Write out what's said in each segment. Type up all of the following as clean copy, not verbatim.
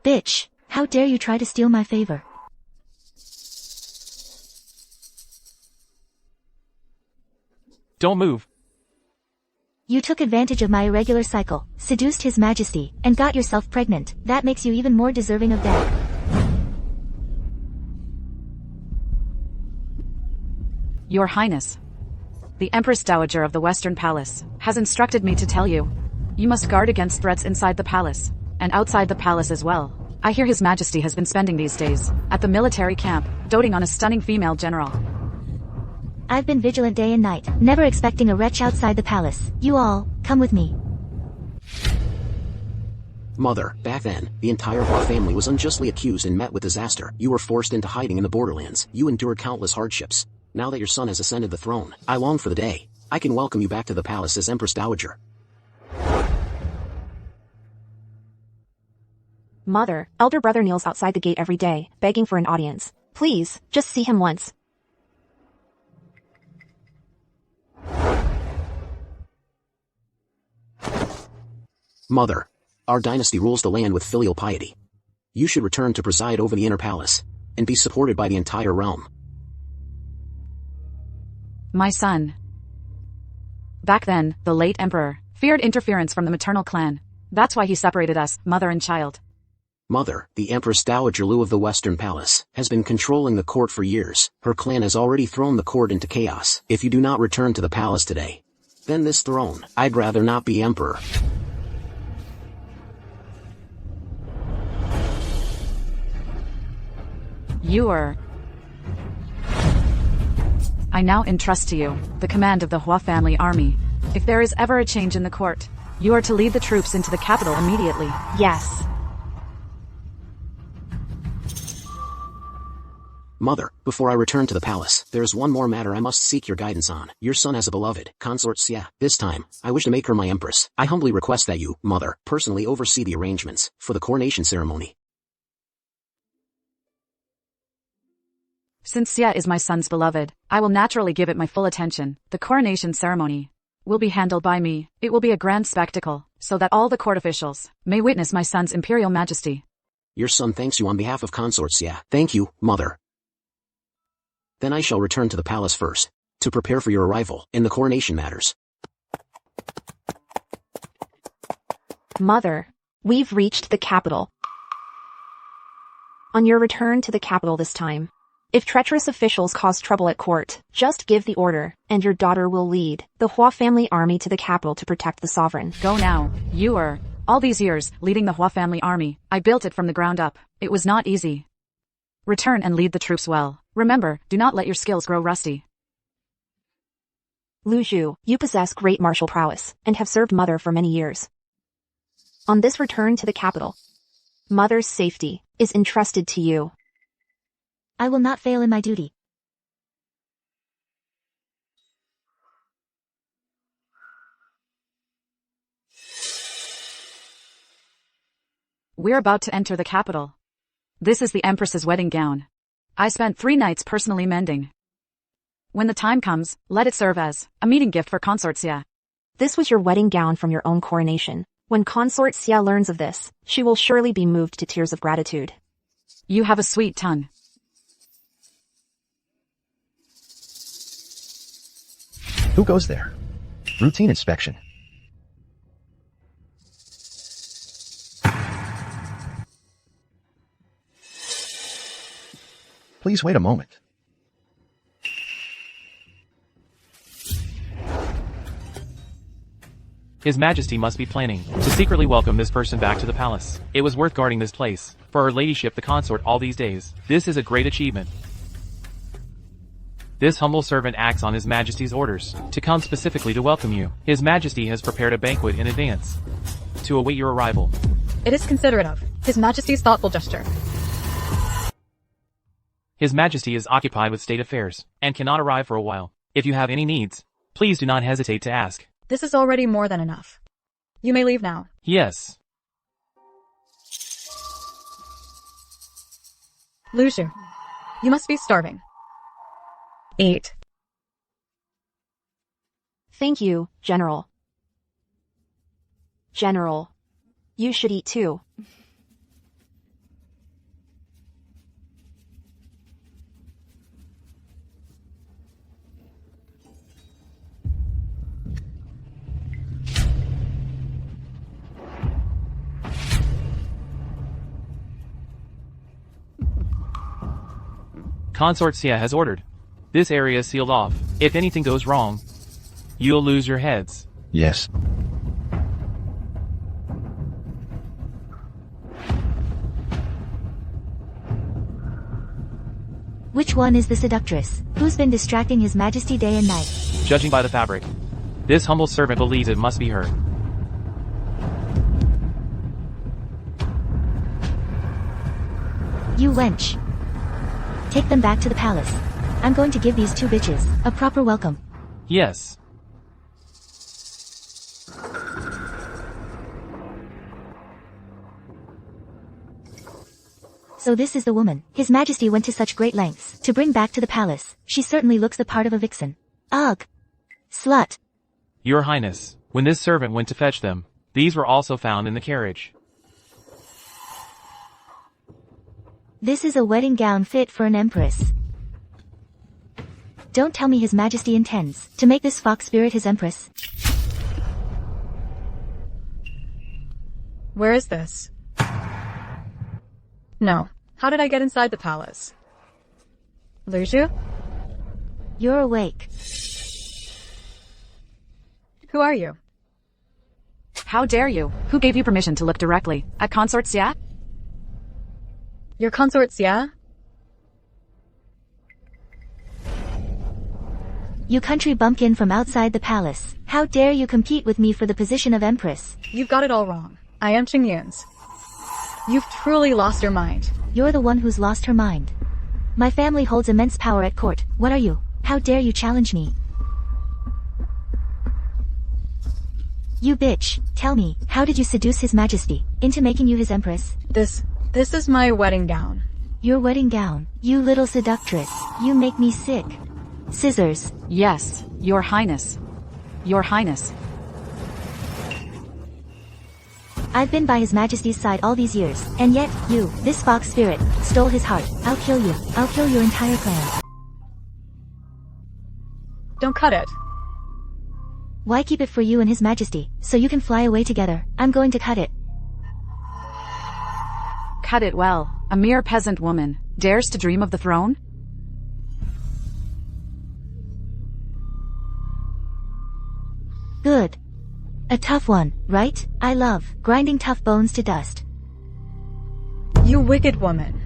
Bitch, how dare you try to steal my favor? Don't move. You took advantage of my irregular cycle, seduced His Majesty, and got yourself pregnant. That makes you even more deserving of death. Your Highness, the Empress Dowager of the Western Palace, has instructed me to tell you. You must guard against threats inside the palace, and outside the palace as well. I hear His Majesty has been spending these days at the military camp, doting on a stunning female general. I've been vigilant day and night, never expecting a wretch outside the palace. You all, come with me. Mother, back then, the entire Hua family was unjustly accused and met with disaster. You were forced into hiding in the borderlands. You endured countless hardships. Now that your son has ascended the throne, I long for the day I can welcome you back to the palace as Empress Dowager. Mother, elder brother kneels outside the gate every day, begging for an audience. Please, just see him once. Mother, our dynasty rules the land with filial piety. You should return to preside over the inner palace, and be supported by the entire realm. My son. Back then, the late emperor feared interference from the maternal clan. That's why he separated us, mother and child. Mother, the Empress Dowager Lu of the Western Palace, has been controlling the court for years. Her clan has already thrown the court into chaos. If you do not return to the palace today, then this throne, I'd rather not be emperor. I now entrust to you the command of the Hua family army. If there is ever a change in the court, you are to lead the troops into the capital immediately. Yes. Mother, before I return to the palace, there is one more matter I must seek your guidance on. Your son has a beloved, consort Xia. This time, I wish to make her my empress. I humbly request that you, Mother, personally oversee the arrangements for the coronation ceremony. Since Xia is my son's beloved, I will naturally give it my full attention. The coronation ceremony will be handled by me. It will be a grand spectacle, so that all the court officials may witness my son's imperial majesty. Your son thanks you on behalf of consort Xia. Thank you, Mother. Then I shall return to the palace first, to prepare for your arrival in the coronation matters. Mother, we've reached the capital. On your return to the capital this time, if treacherous officials cause trouble at court, just give the order, and your daughter will lead the Hua family army to the capital to protect the sovereign. Go now. All these years, leading the Hua family army. I built it from the ground up. It was not easy. Return and lead the troops well. Remember, do not let your skills grow rusty. Lu Zhu, you possess great martial prowess, and have served Mother for many years. On this return to the capital, Mother's safety is entrusted to you. I will not fail in my duty. We're about to enter the capital. This is the Empress's wedding gown. I spent 3 nights personally mending. When the time comes, let it serve as a meeting gift for Consort Xia. This was your wedding gown from your own coronation. When Consort Xia learns of this, she will surely be moved to tears of gratitude. You have a sweet tongue. Who goes there? Routine inspection. Please wait a moment. His Majesty must be planning to secretly welcome this person back to the palace. It was worth guarding this place for her ladyship the consort all these days. This is a great achievement. This humble servant acts on His Majesty's orders to come specifically to welcome you. His Majesty has prepared a banquet in advance to await your arrival. It is considerate of His Majesty's thoughtful gesture. His Majesty is occupied with state affairs and cannot arrive for a while. If you have any needs, please do not hesitate to ask. This is already more than enough. You may leave now. Yes. Lu Zhu, you must be starving. Eat. Thank you, General. General, you should eat too. Consort Sia has ordered. This area is sealed off. If anything goes wrong, you'll lose your heads. Yes. Which one is the seductress? Who's been distracting His Majesty day and night? Judging by the fabric, this humble servant believes it must be her. You wench. Take them back to the palace. I'm going to give these two bitches a proper welcome. Yes. So this is the woman His Majesty went to such great lengths to bring back to the palace. She certainly looks the part of a vixen. Ugh. Slut. Your Highness, when this servant went to fetch them, these were also found in the carriage. This is a wedding gown fit for an empress. Don't tell me His Majesty intends to make this fox spirit his empress. Where is this? No. How did I get inside the palace? Luju? You're awake. Who are you? How dare you? Who gave you permission to look directly at Consort Sia? Your consorts, yeah? You country bumpkin from outside the palace. How dare you compete with me for the position of empress? You've got it all wrong. I am Qingyun's. You've truly lost your mind. You're the one who's lost her mind. My family holds immense power at court. What are you? How dare you challenge me? You bitch, tell me, how did you seduce His Majesty into making you his empress? This is my wedding gown. Your wedding gown? You little seductress. You make me sick. Scissors. Yes, Your Highness. Your Highness. I've been by His Majesty's side all these years, and yet, you, this fox spirit, stole his heart. I'll kill you. I'll kill your entire clan. Don't cut it. Why keep it for you and His Majesty, so you can fly away together? I'm going to cut it. Cut it well. A mere peasant woman dares to dream of the throne? Good. A tough one, right? I love grinding tough bones to dust. You wicked woman.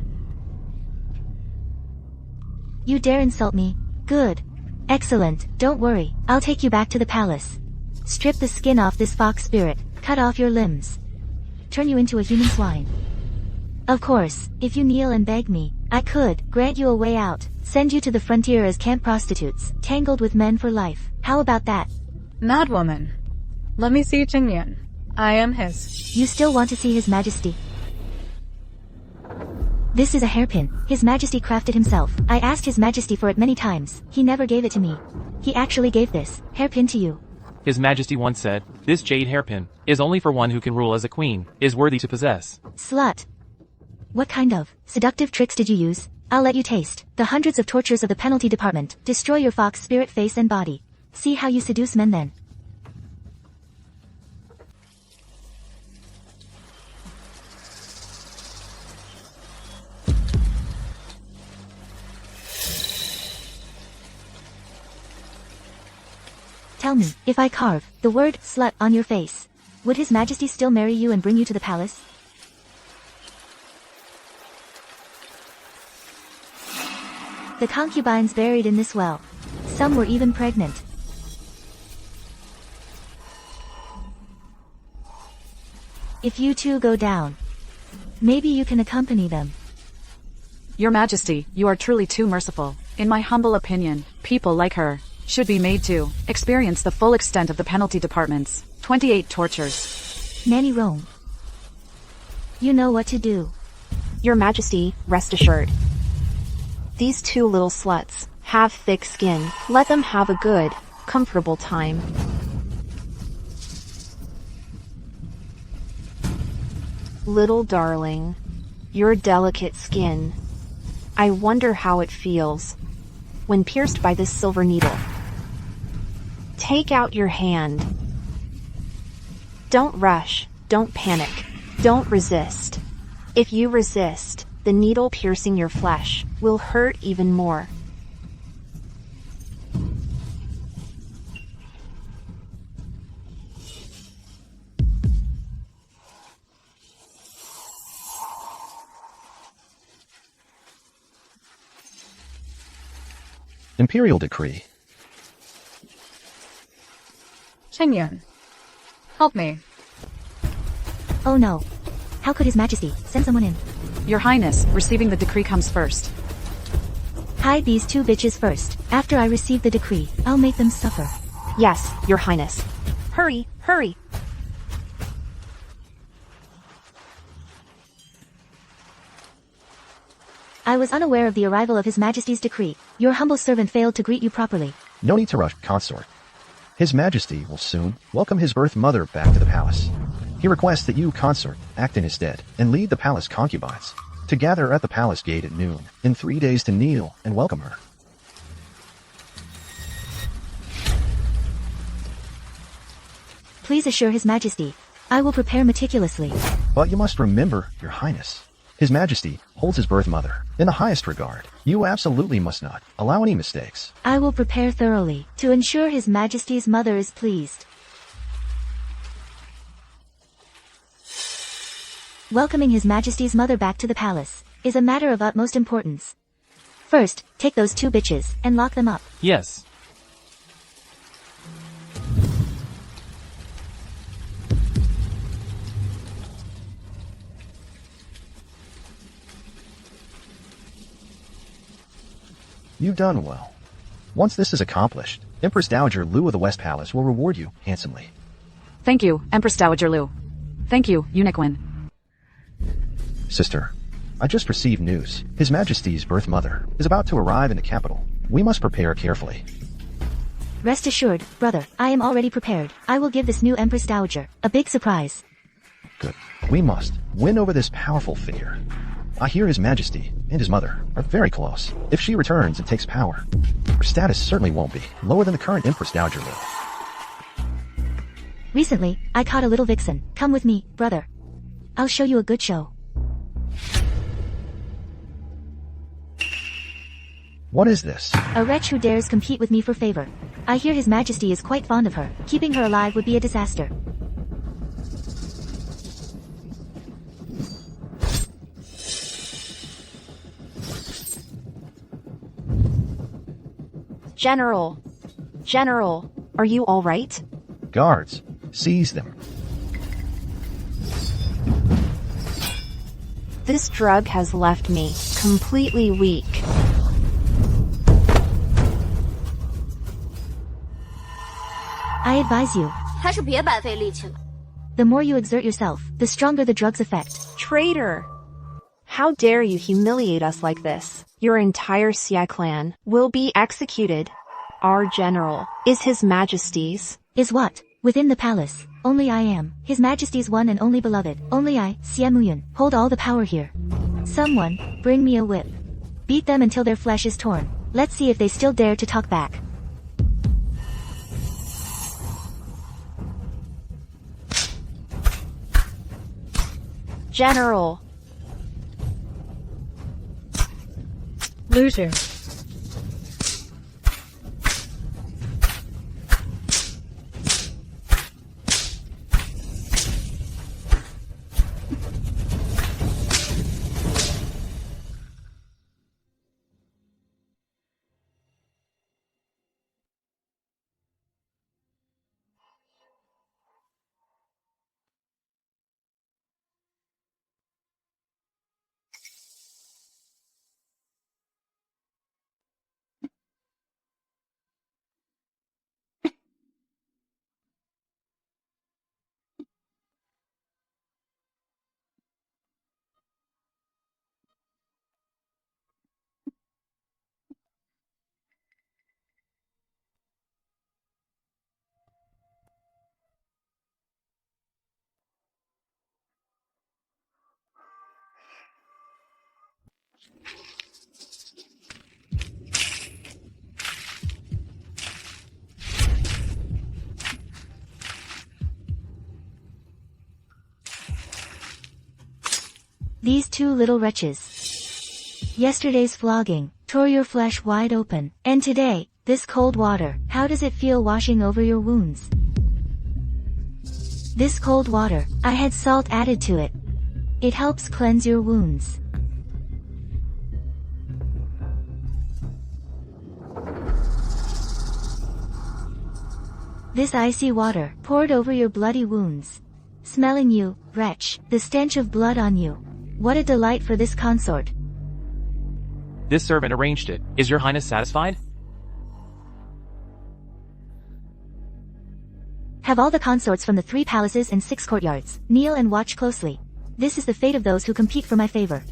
You dare insult me? Good. Excellent. Don't worry. I'll take you back to the palace. Strip the skin off this fox spirit. Cut off your limbs. Turn you into a human swine. Of course, if you kneel and beg me, I could grant you a way out. Send you to the frontier as camp prostitutes, tangled with men for life. How about that? Mad woman. Let me see Qingyun. I am his. You still want to see His Majesty? This is a hairpin. His Majesty crafted himself. I asked His Majesty for it many times. He never gave it to me. He actually gave this hairpin to you. His Majesty once said, this jade hairpin is only for one who can rule as a queen, is worthy to possess. Slut. What kind of seductive tricks did you use? I'll let you taste the hundreds of tortures of the penalty department. Destroy your fox spirit face and body. See how you seduce men then. Tell me, if I carve the word slut on your face, would His Majesty still marry you and bring you to the palace? The concubines buried in this well. Some were even pregnant. If you two go down, maybe you can accompany them. Your Majesty, you are truly too merciful. In my humble opinion, people like her should be made to experience the full extent of the penalty department's 28 tortures. Nanny Rome. You know what to do. Your Majesty, rest assured. These two little sluts have thick skin. Let them have a good, comfortable time. Little darling, your delicate skin. I wonder how it feels when pierced by this silver needle. Take out your hand. Don't rush, don't panic, don't resist. If you resist, The needle piercing your flesh will hurt even more. Imperial decree. Shenyun, help me. Oh no. How could His Majesty send someone in? Your Highness, receiving the decree comes first. Hide these two bitches first. After I receive the decree, I'll make them suffer. Yes, Your Highness. Hurry, hurry. I was unaware of the arrival of His Majesty's decree. Your humble servant failed to greet you properly. No need to rush, consort. His Majesty will soon welcome his birth mother back to the palace. He requests that you, consort, act in his stead and lead the palace concubines to gather at the palace gate at noon in 3 days to kneel and welcome her. Please assure His Majesty. I will prepare meticulously. But you must remember, Your Highness, His Majesty holds his birth mother in the highest regard. You absolutely must not allow any mistakes. I will prepare thoroughly to ensure His Majesty's mother is pleased. Welcoming His Majesty's mother back to the palace is a matter of utmost importance. First, take those two bitches and lock them up. Yes. You've done well. Once this is accomplished, Empress Dowager Lu of the West Palace will reward you handsomely. Thank you, Empress Dowager Lu. Thank you, Uniquin. Sister, I just received news. His Majesty's birth mother is about to arrive in the capital. We must prepare carefully. Rest assured, brother, I am already prepared. I will give this new Empress Dowager a big surprise. Good. We must win over this powerful figure. I hear His Majesty and his mother are very close. If she returns and takes power, her status certainly won't be lower than the current Empress Dowager Lu. Recently, I caught a little vixen. Come with me, brother. I'll show you a good show. What is this? A wretch who dares compete with me for favor. I hear His Majesty is quite fond of her. Keeping her alive would be a disaster. General, are you all right? Guards, seize them. This drug has left me completely weak. I advise you. 还是别白费力气了。 The more you exert yourself, the stronger the drug's effect. Traitor! How dare you humiliate us like this? Your entire Xia clan will be executed. Our general is His Majesty's. Is what? Within the palace, only I am His Majesty's one and only beloved. Only I, Xia Muyun, hold all the power here. Someone, bring me a whip. Beat them until their flesh is torn. Let's see if they still dare to talk back. General. Loser. These two little wretches. Yesterday's flogging tore your flesh wide open, and today, this cold water, how does it feel washing over your wounds? This cold water, I had salt added to it. It helps cleanse your wounds. This icy water poured over your bloody wounds. Smelling you, wretch, the stench of blood on you. What a delight for this consort. This servant arranged it. Is your highness satisfied? Have all the consorts from the 3 palaces and 6 courtyards kneel and watch closely. This is the fate of those who compete for my favor.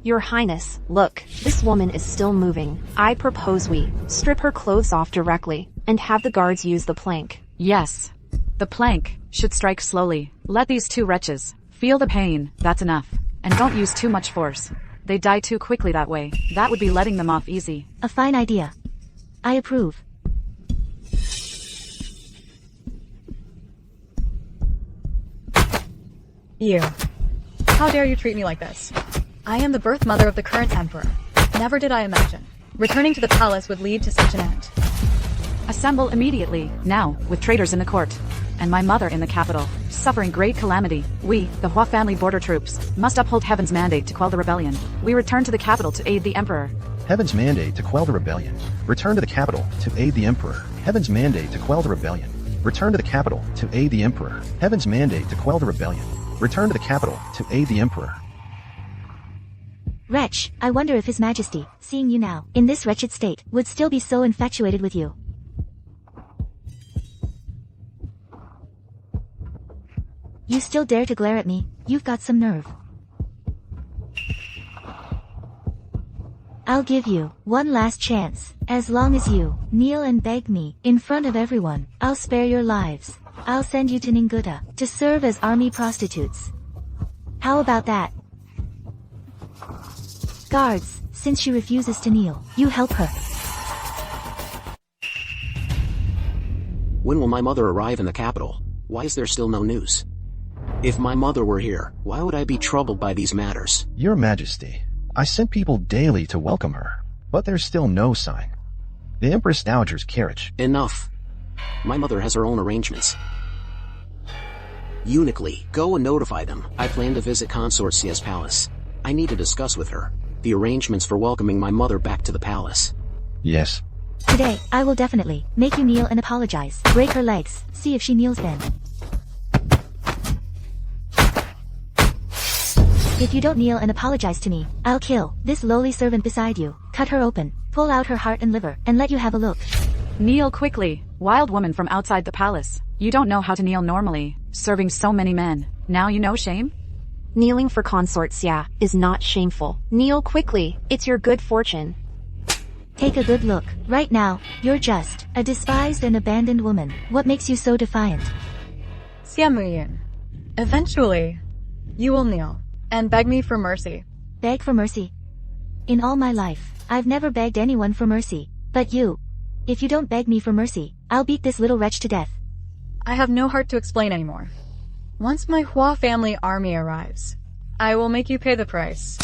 Your Highness, look, this woman is still moving. I propose we strip her clothes off directly, and have the guards use the plank. Yes. The plank should strike slowly. Let these 2 wretches feel the pain, that's enough. And don't use too much force. They die too quickly that way. That would be letting them off easy. A fine idea. I approve. You. How dare you treat me like this? I am the birth mother of the current emperor. Never did I imagine returning to the palace would lead to such an end. Assemble immediately, now, with traitors in the court, and my mother in the capital, suffering great calamity. We, the Hua family border troops, must uphold heaven's mandate to quell the rebellion. We return to the capital to aid the emperor. Heaven's mandate to quell the rebellion. Return to the capital to aid the emperor. Heaven's mandate to quell the rebellion. Return to the capital to aid the emperor. Heaven's mandate to quell the rebellion. Return to the capital to aid the emperor. Wretch, I wonder if His Majesty, seeing you now, in this wretched state, would still be so infatuated with you. You still dare to glare at me? You've got some nerve. I'll give you one last chance. As long as you kneel and beg me in front of everyone, I'll spare your lives. I'll send you to Ninguta to serve as army prostitutes. How about that? Guards, since she refuses to kneel, you help her. When will my mother arrive in the capital? Why is there still no news? If my mother were here, why would I be troubled by these matters? Your Majesty, I sent people daily to welcome her, but there's still no sign. The Empress Dowager's carriage. Enough. My mother has her own arrangements. Uniquely, go and notify them. I plan to visit Consort Sia's palace. I need to discuss with her the arrangements for welcoming my mother back to the palace. Yes. Today, I will definitely make you kneel and apologize. Break her legs, see if she kneels then. If you don't kneel and apologize to me, I'll kill this lowly servant beside you, cut her open, pull out her heart and liver, and let you have a look. Kneel quickly, wild woman from outside the palace. You don't know how to kneel normally, serving so many men. Now you know shame? Kneeling for Consort Sia is not shameful. Kneel quickly, it's your good fortune. Take a good look. Right now, you're just a despised and abandoned woman. What makes you so defiant? Xia Muyin. Eventually, you will kneel and beg me for mercy. Beg for mercy? In all my life, I've never begged anyone for mercy. But you. If you don't beg me for mercy, I'll beat this little wretch to death. I have no heart to explain anymore. Once my Hua family army arrives, I will make you pay the price.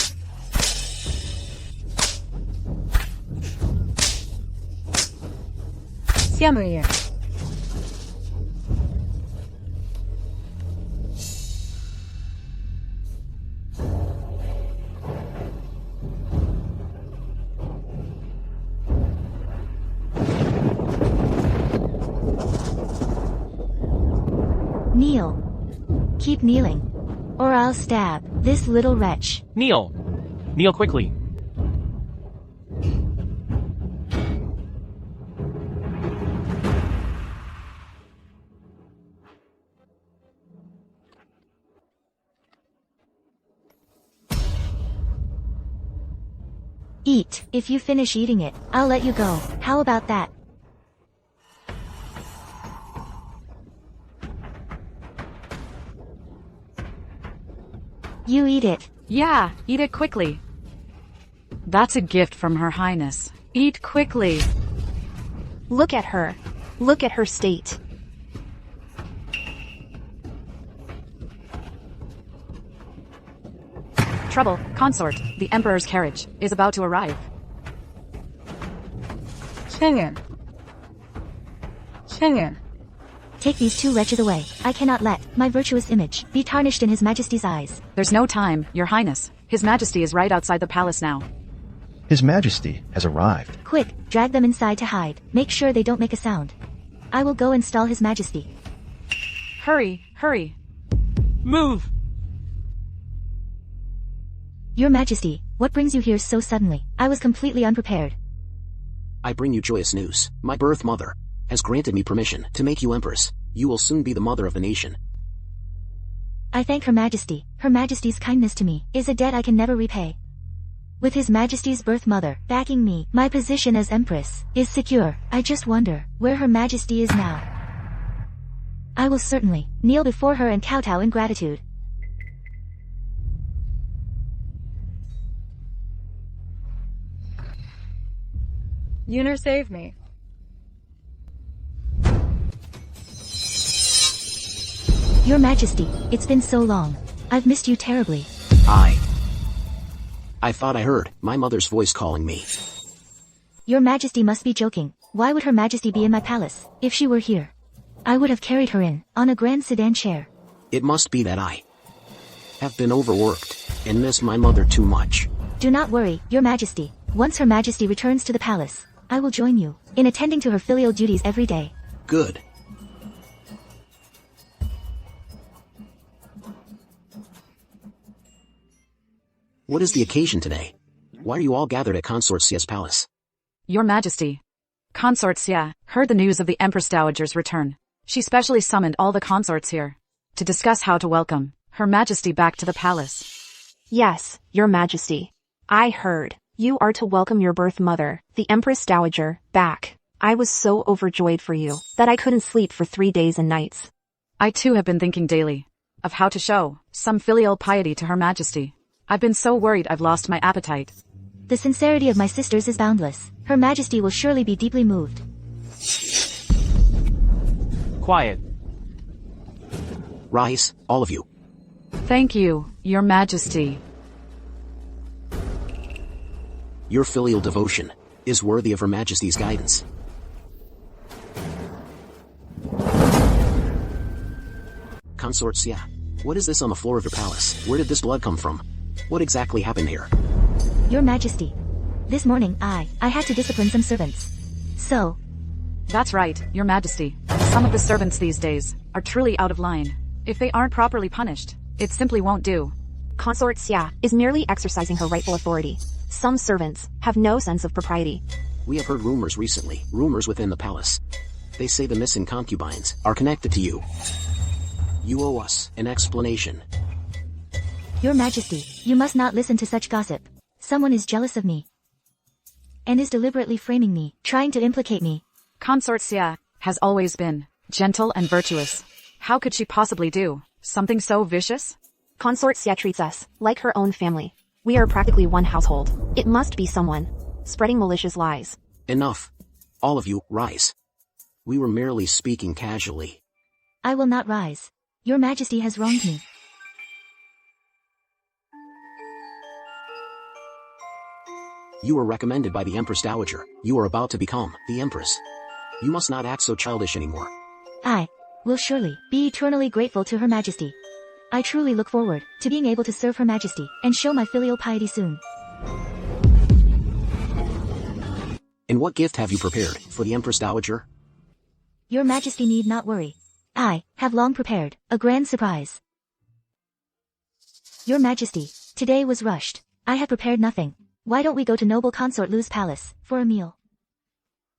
Xia Muyin. Kneel. Keep kneeling. Or I'll stab this little wretch. Kneel! Kneel quickly. Eat. If you finish eating it, I'll let you go. How about that? You eat it. Yeah, eat it quickly. That's a gift from Her Highness. Eat quickly. Look at her. Look at her state. Trouble, consort, the Emperor's carriage is about to arrive. Chang'an. Chang'an. Take these two wretches away. I cannot let my virtuous image be tarnished in His Majesty's eyes. There's no time, Your Highness. His Majesty is right outside the palace now. His Majesty has arrived. Quick, drag them inside to hide. Make sure they don't make a sound. I will go install His Majesty. Hurry, hurry. Move! Your Majesty, what brings you here so suddenly? I was completely unprepared. I bring you joyous news. My birth mother has granted me permission to make you empress. You will soon be the mother of the nation. I thank Her Majesty. Her Majesty's kindness to me is a debt I can never repay. With His Majesty's birth mother backing me, my position as empress is secure. I just wonder where Her Majesty is now. I will certainly kneel before her and kowtow in gratitude. Yuner saved me. Your Majesty, it's been so long. I've missed you terribly. I thought I heard my mother's voice calling me. Your Majesty must be joking. Why would Her Majesty be in my palace? If she were here, I would have carried her in on a grand sedan chair. It must be that I have been overworked and miss my mother too much. Do not worry, Your Majesty. Once Her Majesty returns to the palace, I will join you in attending to her filial duties every day. Good. What is the occasion today? Why are you all gathered at Consort Xia's palace? Your Majesty. Consort Xia heard the news of the Empress Dowager's return. She specially summoned all the consorts here to discuss how to welcome Her Majesty back to the palace. Yes, Your Majesty. I heard. You are to welcome your birth mother, the Empress Dowager, back. I was so overjoyed for you that I couldn't sleep for 3 days and nights. I too have been thinking daily of how to show some filial piety to Her Majesty. I've been so worried I've lost my appetite. The sincerity of my sisters is boundless. Her Majesty will surely be deeply moved. Quiet. Rise, all of you. Thank you, Your Majesty. Your filial devotion is worthy of Her Majesty's guidance. Consort Xia, what is this on the floor of your palace? Where did this blood come from? What exactly happened here? Your Majesty. This morning I had to discipline some servants. So. That's right, Your Majesty. Some of the servants these days are truly out of line. If they aren't properly punished, it simply won't do. Consort Xia is merely exercising her rightful authority. Some servants have no sense of propriety. We have heard rumors recently, rumors within the palace. They say the missing concubines are connected to you. You owe us an explanation. Your Majesty, you must not listen to such gossip. Someone is jealous of me and is deliberately framing me, trying to implicate me. Consort Xia has always been gentle and virtuous. How could she possibly do something so vicious? Consort Xia treats us like her own family. We are practically one household. It must be someone spreading malicious lies. Enough. All of you, rise. We were merely speaking casually. I will not rise. Your Majesty has wronged me. You were recommended by the Empress Dowager. You are about to become the Empress. You must not act so childish anymore. I will surely be eternally grateful to Her Majesty. I truly look forward to being able to serve Her Majesty and show my filial piety soon. And what gift have you prepared for the Empress Dowager? Your Majesty need not worry. I have long prepared a grand surprise. Your Majesty, today was rushed. I have prepared nothing. Why don't we go to noble consort Lu's palace for a meal?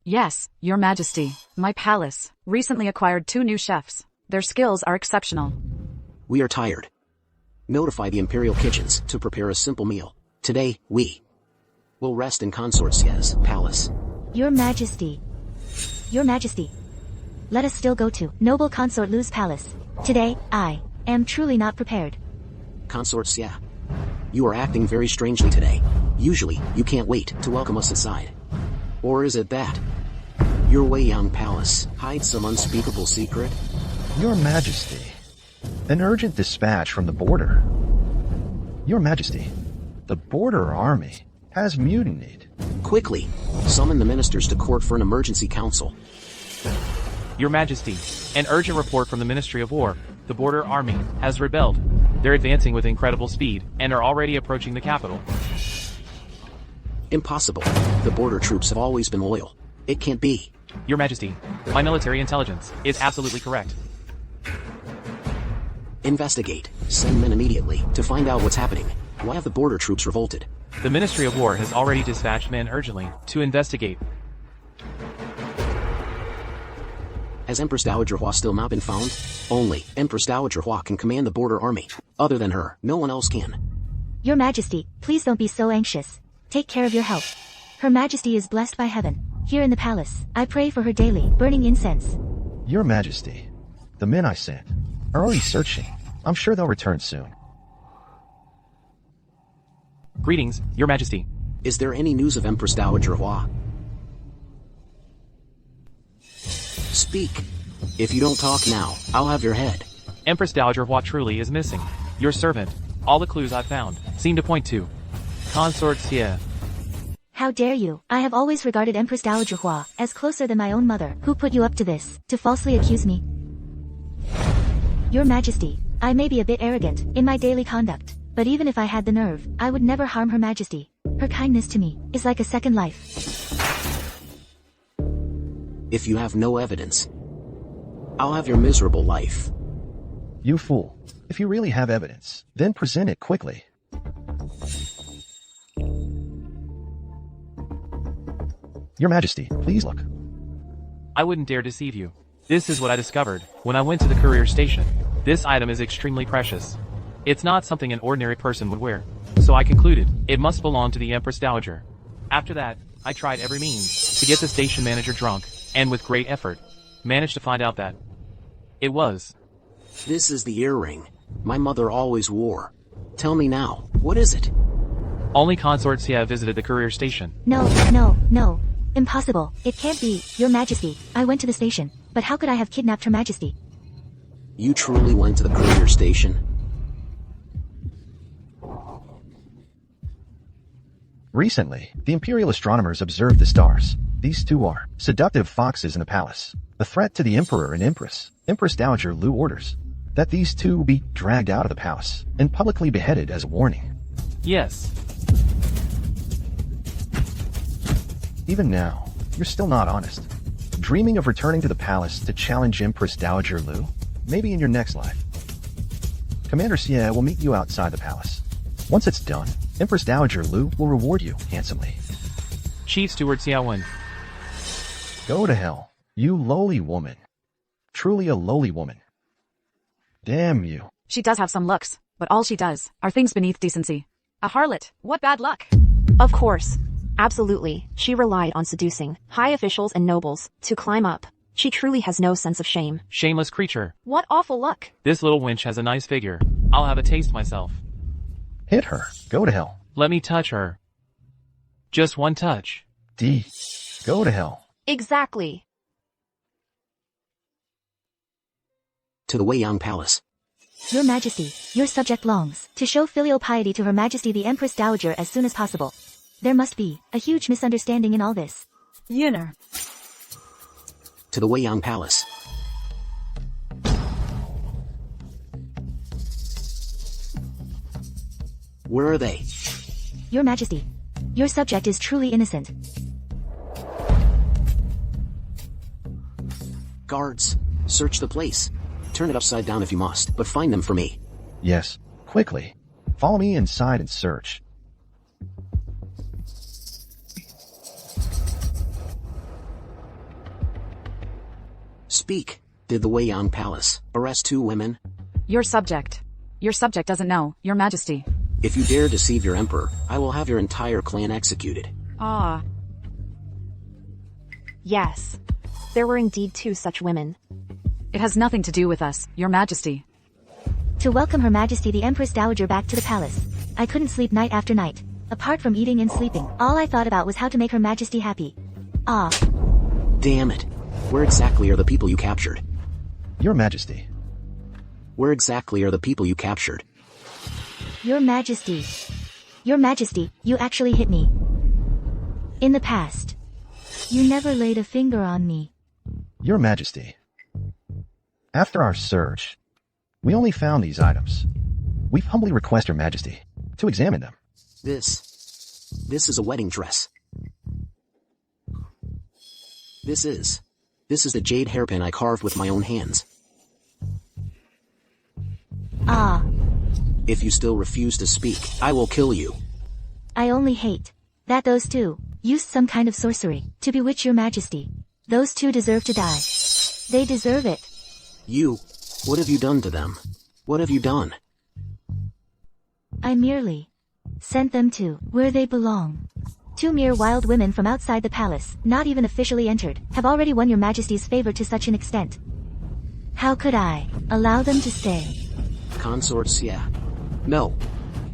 Yes, Your Majesty. My palace recently acquired 2 new chefs. Their skills are exceptional. We are tired. Notify the Imperial Kitchens to prepare a simple meal. Today, we will rest in Consort Xia's palace. Your Majesty. Your Majesty. Let us still go to noble consort Lu's palace. Today, I am truly not prepared. Consort Xia, you are acting very strangely today. Usually, you can't wait to welcome us inside. Or is it that your Wei Yang palace hides some unspeakable secret? Your Majesty. An urgent dispatch from the border. Your Majesty, The border army has mutinied. Quickly, summon the ministers to court for an emergency council. Your Majesty, an urgent report from the Ministry of War. The border army has rebelled. They're advancing with incredible speed and are already approaching the capital. Impossible. The border troops have always been loyal. It can't be. Your Majesty, my military intelligence is absolutely correct. Investigate. Send men immediately to find out what's happening. Why have the border troops revolted? The Ministry of War has already dispatched men urgently to investigate. Has Empress Dowager Hua still not been found? Only Empress Dowager Hua can command the border army. Other than her, no one else can. Your Majesty, please don't be so anxious. Take care of your health. Her Majesty is blessed by heaven. Here in the palace, I pray for her daily, burning incense. Your Majesty, the men I sent are already searching. I'm sure they'll return soon. Greetings, Your Majesty. Is there any news of Empress Dowager Hua? Speak. If you don't talk now, I'll have your head. Empress Dowager Hua truly is missing. Your servant. All the clues I've found seem to point to Consort Xie. How dare you? I have always regarded Empress Dowager Hua as closer than my own mother. Who put you up to this, to falsely accuse me? Your Majesty, I may be a bit arrogant in my daily conduct, but even if I had the nerve, I would never harm Her Majesty. Her kindness to me is like a second life. If you have no evidence, I'll have your miserable life. You fool. If you really have evidence, then present it quickly. Your Majesty, please look. I wouldn't dare deceive you. This is what I discovered when I went to the courier station. This item is extremely precious. It's not something an ordinary person would wear. So I concluded it must belong to the Empress Dowager. After that, I tried every means to get the station manager drunk, and with great effort, managed to find out that it was. This is the earring my mother always wore. Tell me now, what is it? Only Consort Xie visited the courier station. No. Impossible. It can't be, Your Majesty. I went to the station, but how could I have kidnapped Her Majesty? You truly went to the courier station? Recently, the Imperial astronomers observed the stars. These two are seductive foxes in the palace. The threat to the Emperor and Empress. Empress Dowager Lu orders that these two be dragged out of the palace and publicly beheaded as a warning. Yes. Even now, you're still not honest. Dreaming of returning to the palace to challenge Empress Dowager Lu? Maybe in your next life. Commander Xie will meet you outside the palace. Once it's done, Empress Dowager Lu will reward you handsomely. Chief Steward Xiaowen. Go to hell, you lowly woman. Truly a lowly woman. Damn you. She does have some looks, but all she does are things beneath decency. A harlot. What bad luck. Of course. Absolutely. She relied on seducing high officials and nobles to climb up. She truly has no sense of shame. Shameless creature. What awful luck. This little wench has a nice figure. I'll have a taste myself. Hit her. Go to hell. Let me touch her. Just one touch. D. Go to hell. Exactly. To the Weiyang Palace. Your Majesty, your subject longs to show filial piety to Her Majesty the Empress Dowager as soon as possible. There must be a huge misunderstanding in all this. Yuner. To the Weiyang Palace. Where are they? Your Majesty, your subject is truly innocent. Guards, search the place. Turn it upside down if you must, but find them for me. Yes, quickly. Follow me inside and search. Speak. Did the Weiyang Palace arrest two women? Your subject doesn't know, Your Majesty. If you dare deceive your emperor, I will have your entire clan executed. Ah. Yes. There were indeed two such women. It has nothing to do with us, Your Majesty. To welcome Her Majesty the Empress Dowager back to the palace, I couldn't sleep night after night. Apart from eating and sleeping, all I thought about was how to make Her Majesty happy. Ah. Damn it. Where exactly are the people you captured? Your Majesty. Where exactly are the people you captured? Your Majesty. Your Majesty, you actually hit me. In the past. You never laid a finger on me. Your Majesty. After our search, we only found these items. We humbly request Your Majesty to examine them. This is a wedding dress. This is the jade hairpin I carved with my own hands. Ah. If you still refuse to speak, I will kill you. I only hate that those two used some kind of sorcery to bewitch Your Majesty. Those two deserve to die. They deserve it. You, what have you done to them? What have you done? I merely sent them to where they belong. Two mere wild women from outside the palace, not even officially entered, have already won Your Majesty's favor to such an extent. How could I allow them to stay? Consort Sia. No.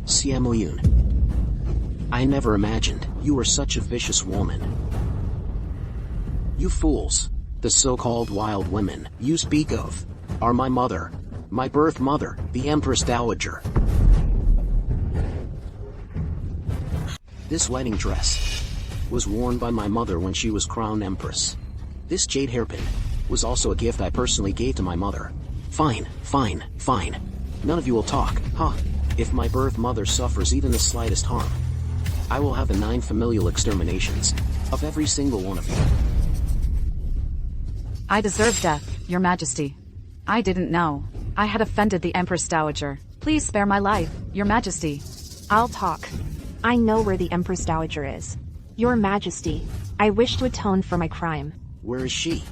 Sia Moyun. I never imagined you were such a vicious woman. You fools. The so-called wild women you speak of are my mother, my birth mother, the Empress Dowager. This wedding dress was worn by my mother when she was crowned Empress. This jade hairpin was also a gift I personally gave to my mother. Fine. None of you will talk, huh? If my birth mother suffers even the slightest harm, I will have the 9 familial exterminations of every single one of you. I deserve death, Your Majesty. I didn't know. I had offended the Empress Dowager. Please spare my life, Your Majesty. I'll talk. I know where the Empress Dowager is. Your Majesty, I wish to atone for my crime. Where is she?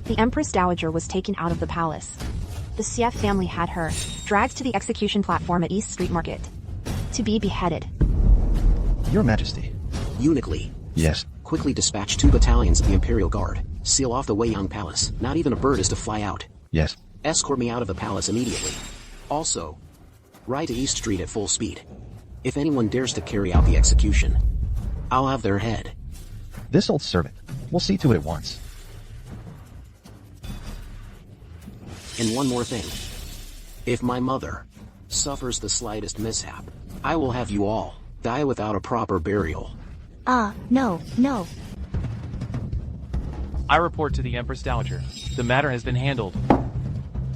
The Empress Dowager was taken out of the palace. The Sief family had her dragged to the execution platform at East Street Market to be beheaded. Your Majesty. Uniquely. Yes. Quickly dispatch 2 battalions of the Imperial Guard. Seal off the Weiyang Palace. Not even a bird is to fly out. Yes. Escort me out of the palace immediately. Also, ride to East Street at full speed. If anyone dares to carry out the execution, I'll have their head. This old servant will see to it at once. And one more thing. If my mother suffers the slightest mishap, I will have you all die without a proper burial. No. I report to the Empress Dowager. The matter has been handled.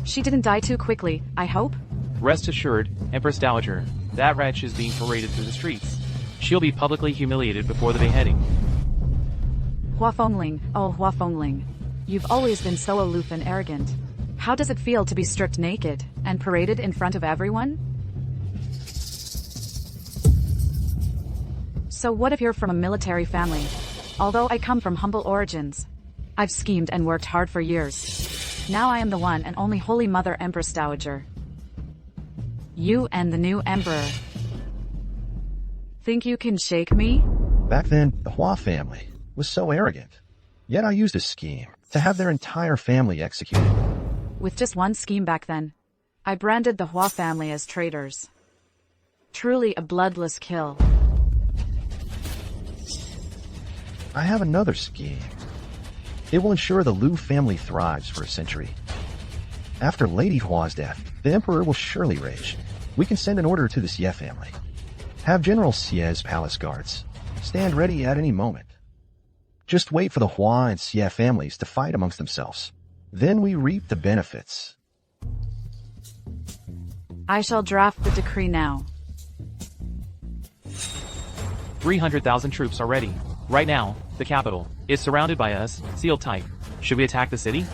She didn't die too quickly, I hope? Rest assured, Empress Dowager, that wretch is being paraded through the streets. She'll be publicly humiliated before the beheading. Hua Fengling, oh Hua Fengling. You've always been so aloof and arrogant. How does it feel to be stripped naked and paraded in front of everyone? So what if you're from a military family? Although I come from humble origins, I've schemed and worked hard for years. Now I am the one and only Holy Mother Empress Dowager. You and the new Emperor. Think you can shake me? Back then, the Hua family was so arrogant. Yet I used a scheme to have their entire family executed. With just one scheme back then, I branded the Hua family as traitors. Truly a bloodless kill. I have another scheme. It will ensure the Liu family thrives for a century. After Lady Hua's death, the Emperor will surely rage. We can send an order to the Xie family. Have General Xie's palace guards stand ready at any moment. Just wait for the Hua and Xie families to fight amongst themselves. Then we reap the benefits. I shall draft the decree now. 300,000 troops are ready. Right now, the capital is surrounded by us, sealed tight. Should we attack the city?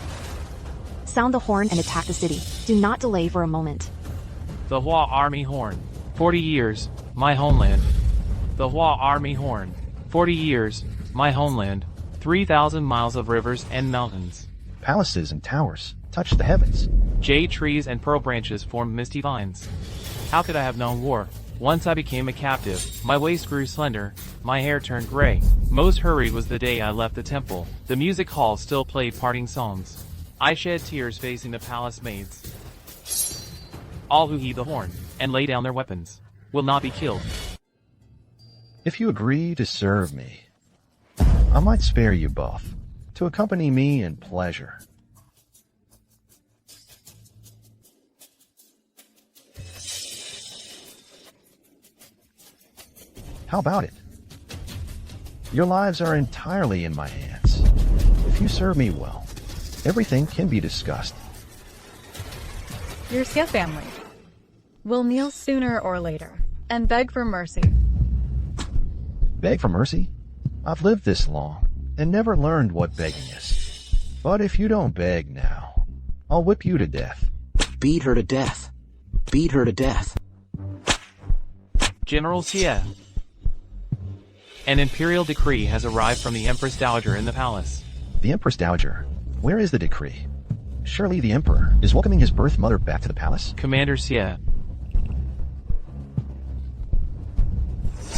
Sound the horn and attack the city. Do not delay for a moment. The Hua Army Horn. 40 years, my homeland. The Hua Army Horn. 40 years, my homeland. 3,000 miles of rivers and mountains. Palaces and towers touch the heavens. Jade trees and pearl branches form misty vines. How could I have known war? Once I became a captive, my waist grew slender, my hair turned gray. Most hurried was the day I left the temple. The music hall still played parting songs. I shed tears facing the palace maids. All who heed the horn and lay down their weapons will not be killed. If you agree to serve me, I might spare you both to accompany me in pleasure. How about it? Your lives are entirely in my hands. If you serve me well, everything can be discussed. Your Sia family will kneel sooner or later and beg for mercy. Beg for mercy? I've lived this long and never learned what begging is. But if you don't beg now, I'll whip you to death. Beat her to death. Beat her to death. General Sia. An imperial decree has arrived from the Empress Dowager in the palace. The Empress Dowager? Where is the decree? Surely the Emperor is welcoming his birth mother back to the palace? Commander Sia.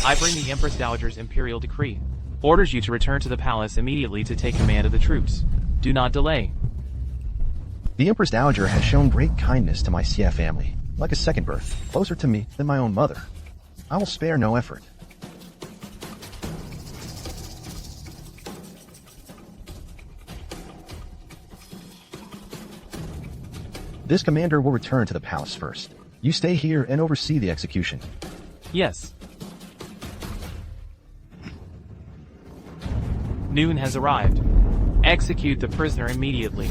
I bring the Empress Dowager's imperial decree. Orders you to return to the palace immediately to take command of the troops. Do not delay. The Empress Dowager has shown great kindness to my Sia family, like a second birth, closer to me than my own mother. I will spare no effort. This commander will return to the palace first. You stay here and oversee the execution. Yes. Noon has arrived. Execute the prisoner immediately.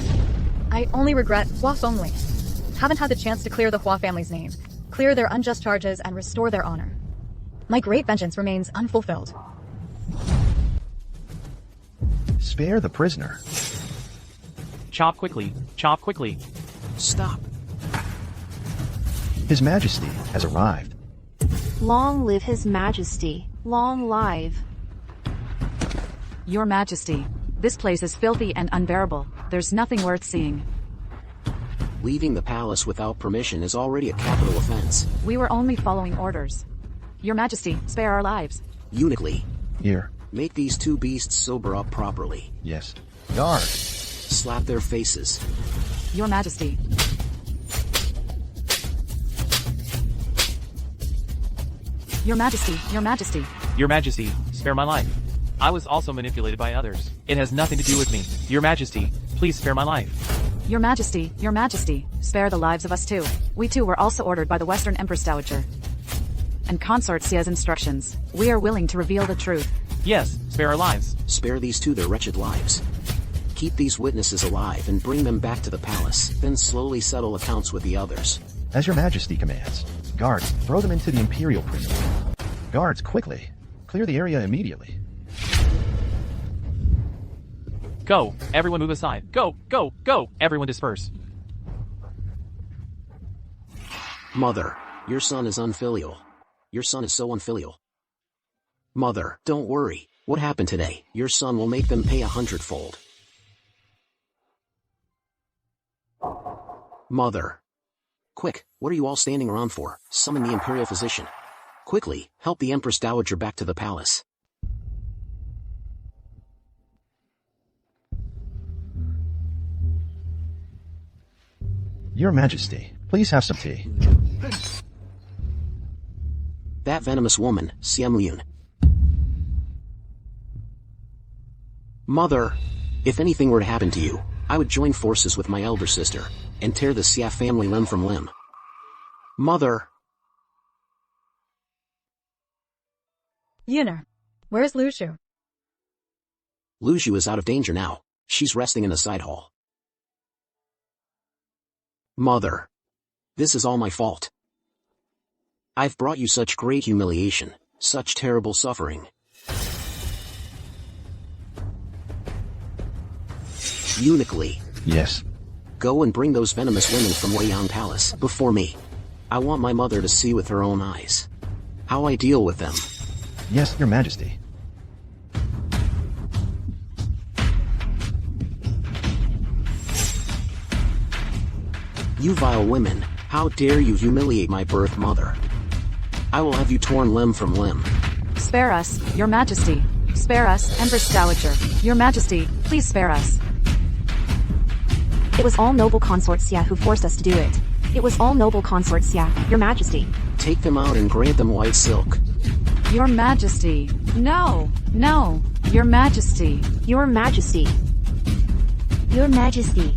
I only regret Hua only. Haven't had the chance to clear the Hua family's name, clear their unjust charges, and restore their honor. My great vengeance remains unfulfilled. Spare the prisoner. Chop quickly. Chop quickly. Stop. His Majesty has arrived. Long live His Majesty. Long live. Your Majesty, this place is filthy and unbearable. There's nothing worth seeing. Leaving the palace without permission is already a capital offense. We were only following orders. Your Majesty, spare our lives. Uniquely. Here. Make these two beasts sober up properly. Yes. Guard. Slap their faces. Your Majesty. Your Majesty, Your Majesty. Your Majesty, spare my life. I was also manipulated by others. It has nothing to do with me. Your Majesty, please spare my life. Your Majesty, Your Majesty, spare the lives of us too. We too were also ordered by the Western Empress Dowager and Consort Sia's instructions. We are willing to reveal the truth. Yes, spare our lives. Spare these two their wretched lives. Keep these witnesses alive and bring them back to the palace, then slowly settle accounts with the others. As Your Majesty commands. Guards, throw them into the Imperial prison. Guards, quickly. Clear the area immediately. Go, everyone move aside. Go, go, go, everyone disperse. Mother, your son is unfilial. Your son is so unfilial. Mother, don't worry. What happened today? Your son will make them pay 100-fold. Mother. Quick, what are you all standing around for? Summon the Imperial Physician. Quickly, help the Empress Dowager back to the palace. Your Majesty, please have some tea. That venomous woman, Siemyun. Mother, if anything were to happen to you, I would join forces with my elder sister and tear the Sia family limb from limb. Mother. Yuner, where's Lushu? Lushu is out of danger now. She's resting in the side hall. Mother. This is all my fault. I've brought you such great humiliation, such terrible suffering. Uniquely. Yes. Go and bring those venomous women from Weiyang Palace before me. I want my mother to see with her own eyes how I deal with them. Yes, Your Majesty. You vile women, how dare you humiliate my birth mother? I will have you torn limb from limb. Spare us, Your Majesty. Spare us, Empress Dowager. Your Majesty, please spare us. It was all noble Consort Sia who forced us to do it. It was all noble Consort Sia, Your Majesty. Take them out and grant them white silk. Your Majesty. No, no. Your Majesty. Your Majesty. Your Majesty.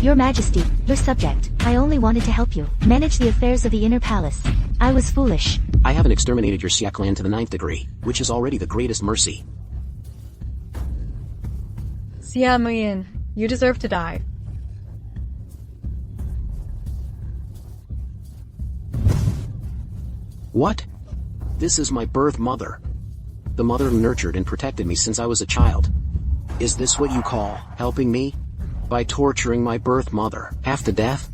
Your Majesty, your subject, I only wanted to help you manage the affairs of the inner palace. I was foolish. I haven't exterminated your Xia clan to the 9th degree, which is already the greatest mercy. Xia Muyin, you deserve to die. What? This is my birth mother. The mother who nurtured and protected me since I was a child. Is this what you call helping me? By torturing my birth mother, half to death?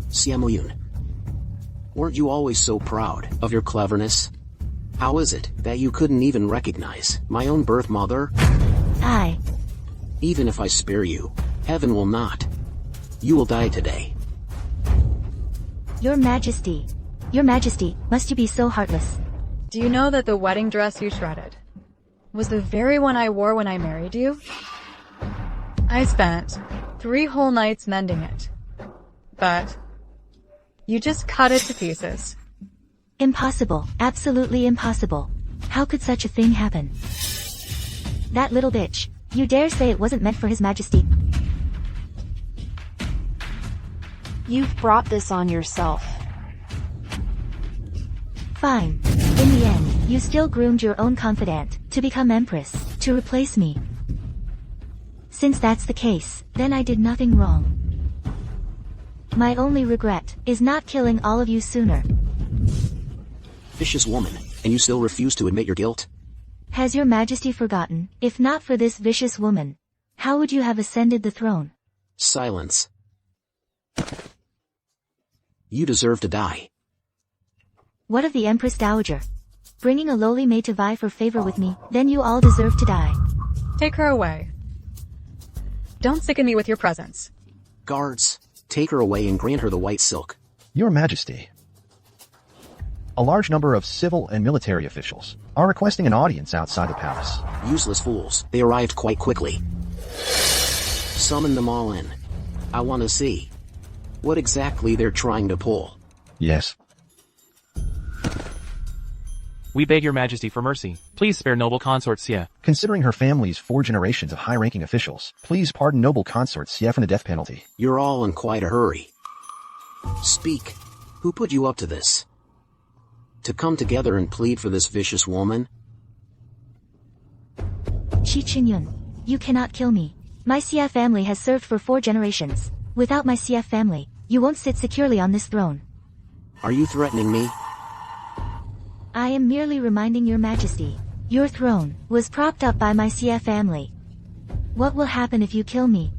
Xia Muyun, weren't you always so proud of your cleverness? How is it that you couldn't even recognize my own birth mother? Even if I spare you, heaven will not. You will die today. Your Majesty, must you be so heartless? Do you know that the wedding dress you shredded was the very one I wore when I married you? I spent 3 whole nights mending it. But you just cut it to pieces. Impossible, absolutely impossible. How could such a thing happen? That little bitch. You dare say it wasn't meant for His Majesty? You've brought this on yourself. Fine. In the end, you still groomed your own confidant to become Empress, to replace me. Since that's the case, then I did nothing wrong. My only regret is not killing all of you sooner. Vicious woman, and you still refuse to admit your guilt? Has your Majesty forgotten, if not for this vicious woman, how would you have ascended the throne? Silence. You deserve to die. What of the Empress Dowager? Bringing a lowly maid to vie for favor with me, then you all deserve to die. Take her away. Don't sicken me with your presence. Guards, take her away and grant her the white silk. Your Majesty, a large number of civil and military officials are requesting an audience outside the palace. Useless fools, they arrived quite quickly. Summon them all in. I want to see what exactly they're trying to pull. Yes. We beg your Majesty for mercy. Please spare noble consort Xia. Considering her family's 4 generations of high-ranking officials, please pardon noble consort Xia from the death penalty. You're all in quite a hurry. Speak. Who put you up to this? To come together and plead for this vicious woman? Shi Qingyun, you cannot kill me. My Xia family has served for 4 generations. Without my Xia family, you won't sit securely on this throne. Are you threatening me? I am merely reminding your Majesty, your throne was propped up by my Xia family. What will happen if you kill me?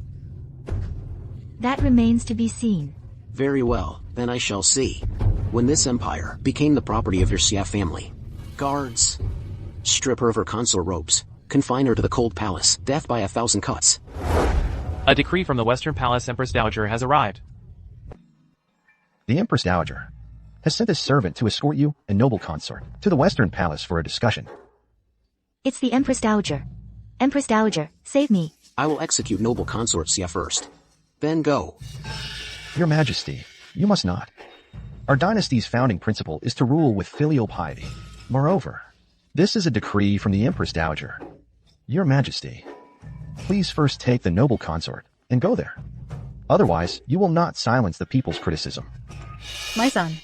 That remains to be seen. Very well, then I shall see. When this empire became the property of your Xia family. Guards, strip her of her consort robes, confine her to the cold palace, death by 1,000 cuts. A decree from the Western Palace Empress Dowager has arrived. The Empress Dowager has sent a servant to escort you and noble consort to the Western Palace for a discussion. It's the Empress Dowager. Empress Dowager, save me. I will execute noble consort Xia first. Then go. Your Majesty, you must not. Our dynasty's founding principle is to rule with filial piety. Moreover, this is a decree from the Empress Dowager. Your Majesty, please first take the noble consort and go there. Otherwise, you will not silence the people's criticism. My son.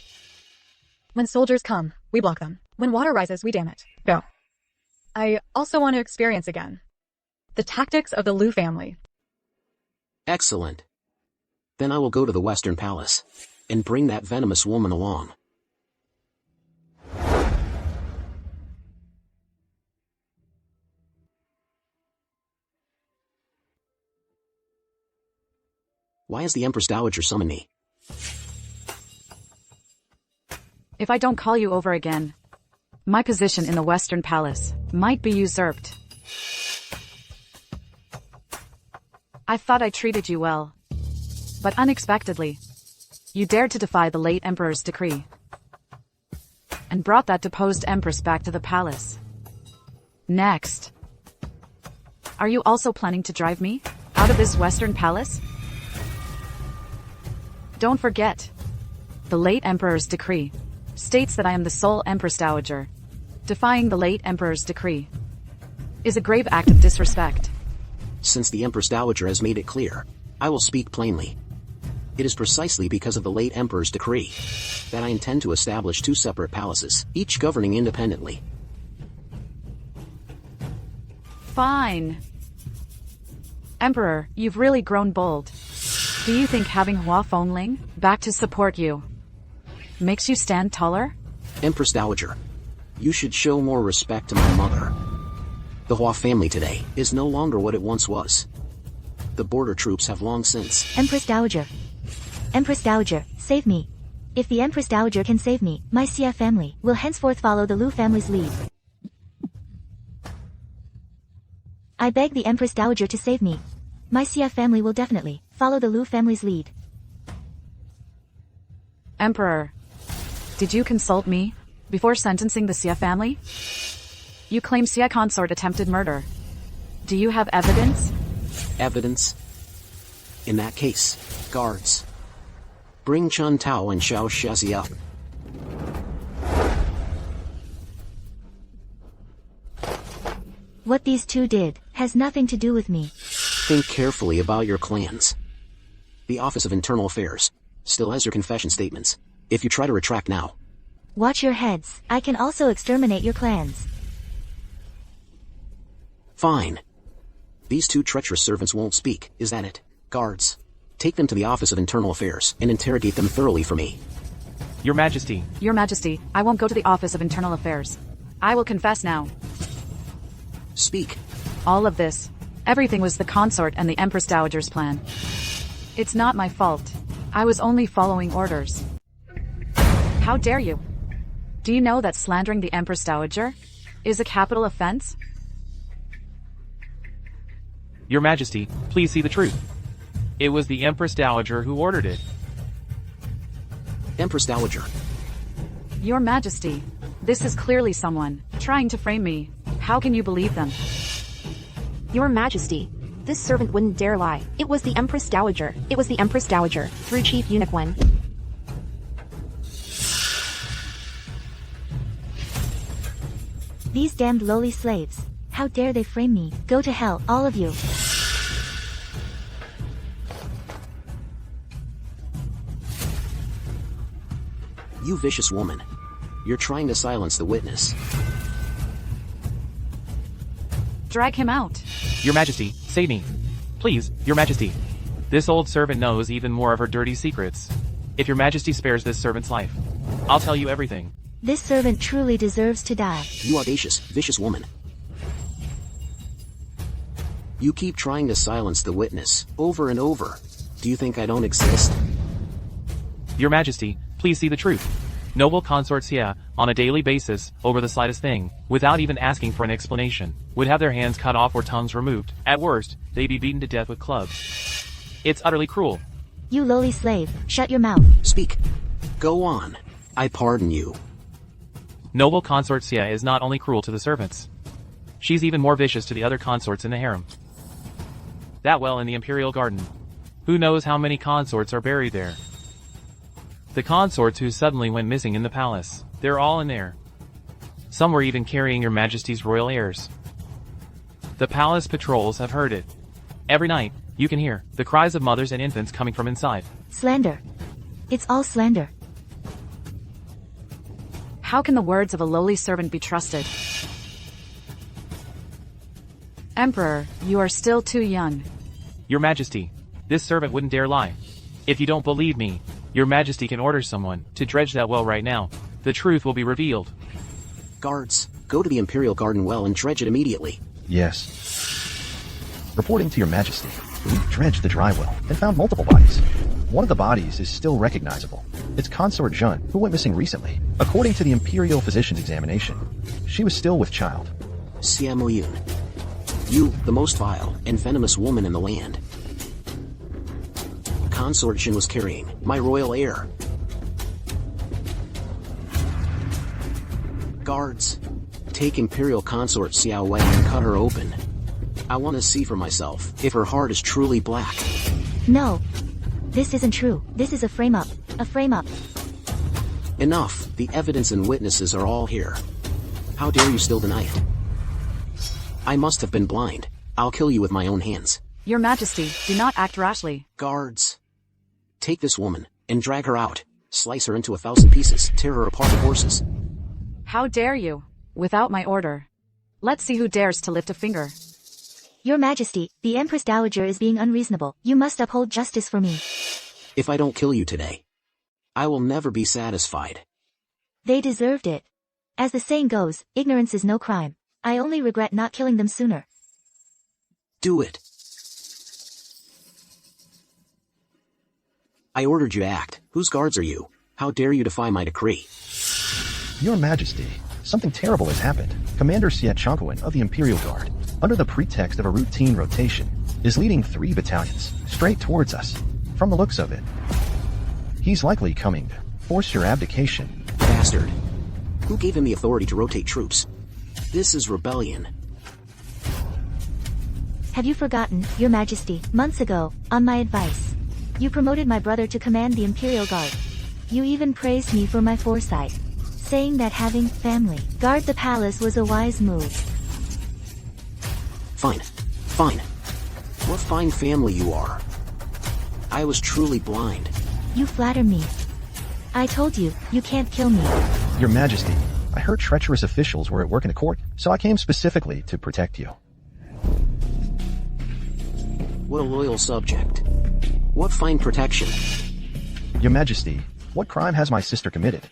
When soldiers come, we block them. When water rises, we dam it. Go. I also want to experience again the tactics of the Liu family. Excellent. Then I will go to the Western Palace and bring that venomous woman along. Why has the Empress Dowager summoned me? If I don't call you over again, my position in the Western Palace might be usurped. I thought I treated you well, but unexpectedly, you dared to defy the late Emperor's decree and brought that deposed Empress back to the palace. Next, are you also planning to drive me out of this Western Palace? Don't forget, the late Emperor's decree states that I am the sole Empress Dowager. Defying the late Emperor's decree is a grave act of disrespect. Since the Empress Dowager has made it clear I will speak plainly. It is precisely because of the late Emperor's decree that I intend to establish 2 separate palaces, each governing independently. Fine. Emperor, you've really grown bold. Do you think having Hua Fengling back to support you makes you stand taller? Empress Dowager, you should show more respect to my mother. The Hua family today is no longer what it once was. The border troops have long since... Empress Dowager. Empress Dowager, save me. If the Empress Dowager can save me, my Xia family will henceforth follow the Lu family's lead. I beg the Empress Dowager to save me. My Xia family will definitely follow the Lu family's lead. Emperor, did you consult me before sentencing the Xia family? You claim Xia consort attempted murder. Do you have evidence? Evidence? In that case, guards, bring Chun Tao and Xiao Shazi up. What these 2 did has nothing to do with me. Think carefully about your clans. The Office of Internal Affairs still has your confession statements. If you try to retract now... Watch your heads. I can also exterminate your clans. Fine. These 2 treacherous servants won't speak, is that it? Guards, take them to the Office of Internal Affairs and interrogate them thoroughly for me. Your Majesty. Your Majesty, I won't go to the Office of Internal Affairs. I will confess now. Speak. All of this, everything was the consort and the Empress Dowager's plan. It's not my fault. I was only following orders. How dare you? Do you know that slandering the Empress Dowager is a capital offense? Your Majesty, please see the truth. It was the Empress Dowager who ordered it. Empress Dowager. Your Majesty, this is clearly someone trying to frame me. How can you believe them? Your Majesty, this servant wouldn't dare lie. It was the Empress Dowager. It was the Empress Dowager, through Chief Eunuch Wen. These damned lowly slaves. How dare they frame me? Go to hell, all of you. You vicious woman. You're trying to silence the witness. Drag him out. Your Majesty, save me. Please, Your Majesty. This old servant knows even more of her dirty secrets. If Your Majesty spares this servant's life, I'll tell you everything. This servant truly deserves to die. You audacious, vicious woman. You keep trying to silence the witness, over and over. Do you think I don't exist? Your Majesty, please see the truth. Noble consort Xia, on a daily basis, over the slightest thing, without even asking for an explanation, would have their hands cut off or tongues removed. At worst, they'd be beaten to death with clubs. It's utterly cruel. You lowly slave, shut your mouth. Speak. Go on. I pardon you. Noble consort Xia is not only cruel to the servants. She's even more vicious to the other consorts in the harem. That well in the Imperial Garden. Who knows how many consorts are buried there? The consorts who suddenly went missing in the palace. They're all in there. Some were even carrying Your Majesty's royal heirs. The palace patrols have heard it. Every night, you can hear the cries of mothers and infants coming from inside. Slander. It's all slander. How can the words of a lowly servant be trusted? Emperor, you are still too young. Your Majesty, this servant wouldn't dare lie. If you don't believe me, Your Majesty can order someone to dredge that well right now. The truth will be revealed. Guards, go to the Imperial Garden well and dredge it immediately. Yes. Reporting to Your Majesty, we've dredged the dry well and found multiple bodies. One of the bodies is still recognizable. It's Consort Jun, who went missing recently. According to the Imperial Physician's examination, she was still with child. Xia Moyun. You, the most vile and venomous woman in the land. Consort Jin was carrying my royal heir. Guards, take Imperial Consort Xiao Wei and cut her open. I want to see for myself if her heart is truly black. No. This isn't true. This is a frame-up. A frame-up. Enough. The evidence and witnesses are all here. How dare you still deny it? I must have been blind. I'll kill you with my own hands. Your Majesty, do not act rashly. Guards. Take this woman, and drag her out. Slice her into 1,000 pieces, tear her apart with horses. How dare you? Without my order. Let's see who dares to lift a finger. Your Majesty, the Empress Dowager is being unreasonable. You must uphold justice for me. If I don't kill you today, I will never be satisfied. They deserved it. As the saying goes, ignorance is no crime. I only regret not killing them sooner. Do it. I ordered you to act. Whose guards are you? How dare you defy my decree? Your Majesty, something terrible has happened. Commander Siet Chonkoin of the Imperial Guard, under the pretext of a routine rotation, is leading 3 battalions straight towards us. From the looks of it, he's likely coming to force your abdication. Bastard. Who gave him the authority to rotate troops? This is rebellion. Have you forgotten, Your Majesty, months ago, on my advice, you promoted my brother to command the Imperial Guard. You even praised me for my foresight, saying that having family guard the palace was a wise move. Fine. Fine. What fine family you are. I was truly blind. You flatter me. I told you, you can't kill me. Your Majesty, I heard treacherous officials were at work in the court, so I came specifically to protect you. What a loyal subject. What fine protection. Your Majesty, what crime has my sister committed?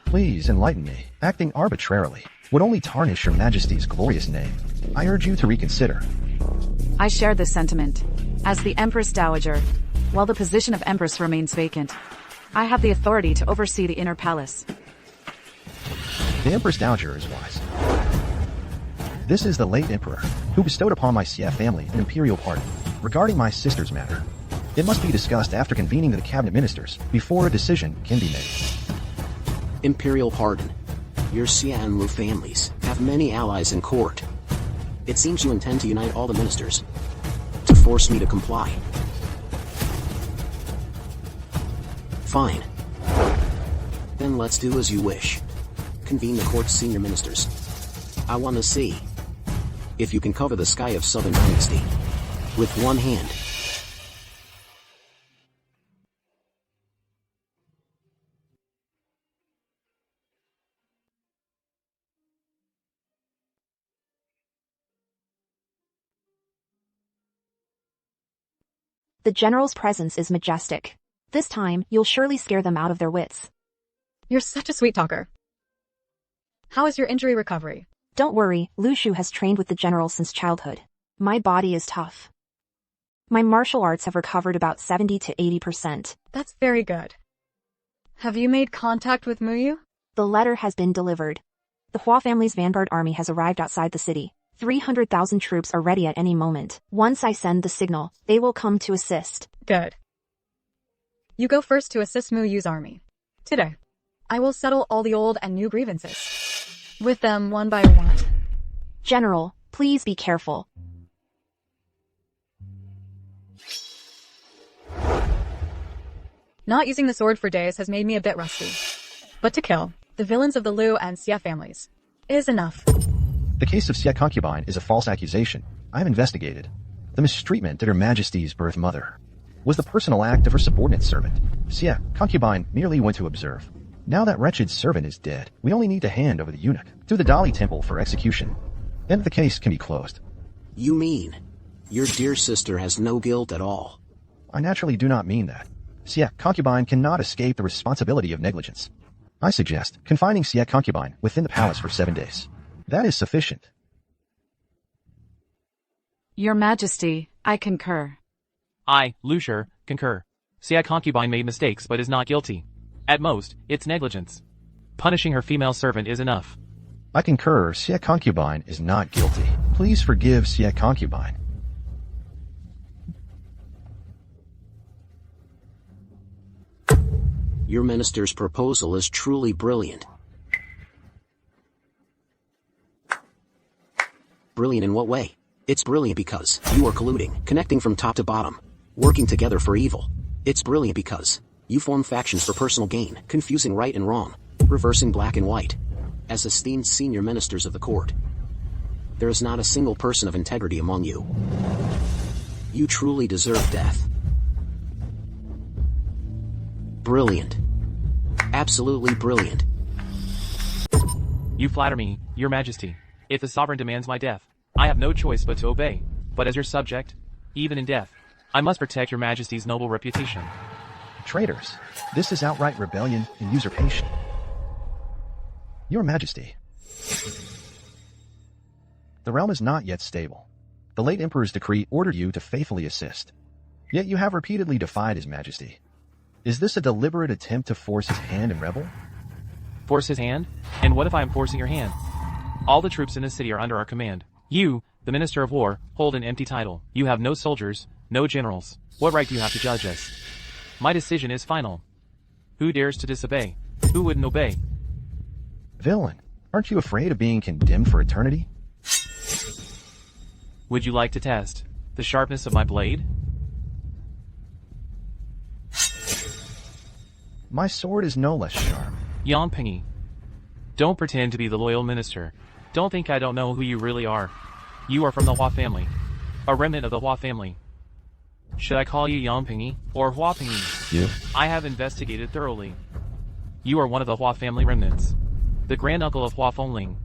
Please enlighten me. Acting arbitrarily would only tarnish Your Majesty's glorious name. I urge you to reconsider. I share this sentiment. As the Empress Dowager, while the position of Empress remains vacant, I have the authority to oversee the inner palace. The Empress Dowager is wise. This is the late Emperor, who bestowed upon my Siet family an imperial pardon. Regarding my sister's matter, it must be discussed after convening the cabinet ministers, before a decision can be made. Imperial pardon. Your Siet families have many allies in court. It seems you intend to unite all the ministers to force me to comply. Fine. Then let's do as you wish. Convene the court's senior ministers. I want to see if you can cover the sky of Southern Dynasty with one hand. The general's presence is majestic. This time, you'll surely scare them out of their wits. You're such a sweet talker. How is your injury recovery? Don't worry, Lu Shu has trained with the general since childhood. My body is tough. My martial arts have recovered about 70 to 80%. That's very good. Have you made contact with Muyu? The letter has been delivered. The Hua family's vanguard army has arrived outside the city. 300,000 troops are ready at any moment. Once I send the signal, they will come to assist. Good. You go first to assist Muyu's army. Today, I will settle all the old and new grievances with them one by one. General, please be careful. Not using the sword for days has made me a bit rusty. But to kill the villains of the Liu and Xie families is enough. The case of Siet Concubine is a false accusation. I have investigated. The mistreatment of Her Majesty's birth mother was the personal act of her subordinate servant. Siet Concubine merely went to observe. Now that wretched servant is dead, we only need to hand over the eunuch to the Dali Temple for execution. Then the case can be closed. You mean your dear sister has no guilt at all? I naturally do not mean that. Siet Concubine cannot escape the responsibility of negligence. I suggest confining Siet Concubine within the palace for 7 days. That is sufficient. Your Majesty, I concur. I, Lucier, concur. Siet Concubine made mistakes but is not guilty. At most, it's negligence. Punishing her female servant is enough. I concur. Siet Concubine is not guilty. Please forgive Siet Concubine. Your minister's proposal is truly brilliant. Brilliant in what way? It's brilliant because you are colluding, connecting from top to bottom, working together for evil. It's brilliant because you form factions for personal gain, confusing right and wrong, reversing black and white. As esteemed senior ministers of the court, there is not a single person of integrity among you. You truly deserve death. Brilliant. Absolutely brilliant. You flatter me, your majesty. If the sovereign demands my death, I have no choice but to obey. But as your subject, even in death, I must protect your majesty's noble reputation. Traitors, this is outright rebellion and usurpation. Your Majesty, the realm is not yet stable. The late Emperor's decree ordered you to faithfully assist. Yet you have repeatedly defied His Majesty. Is this a deliberate attempt to force his hand and rebel? Force his hand? And what if I am forcing your hand? All the troops in this city are under our command. You, the Minister of War, hold an empty title. You have no soldiers, no generals. What right do you have to judge us? My decision is final. Who dares to disobey? Who wouldn't obey? Villain, aren't you afraid of being condemned for eternity? Would you like to test the sharpness of my blade? My sword is no less sharp. Yang Pingy, don't pretend to be the loyal minister. Don't think I don't know who you really are. You are from the Hua family, a remnant of the Hua family. Should I call you Yang Pingy or Hua Pingy? You? I have investigated thoroughly. You are one of the Hua family remnants, the granduncle of Hua Fengling,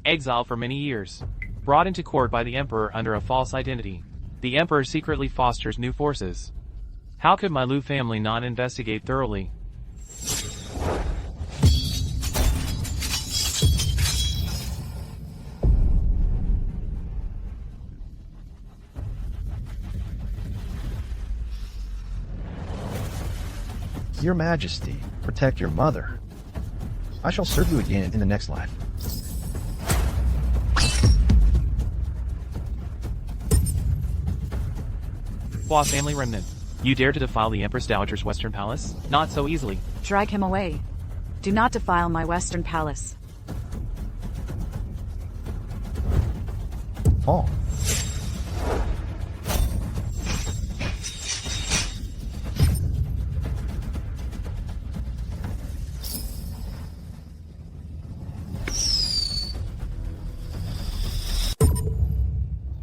exiled for many years, brought into court by the emperor under a false identity. The emperor secretly fosters new forces. How could my Lu family not investigate thoroughly? Your Majesty, protect your mother. I shall serve you again in the next life. Hua family remnant, you dare to defile the Empress Dowager's Western Palace? Not so easily. Drag him away. Do not defile my Western Palace. Fall.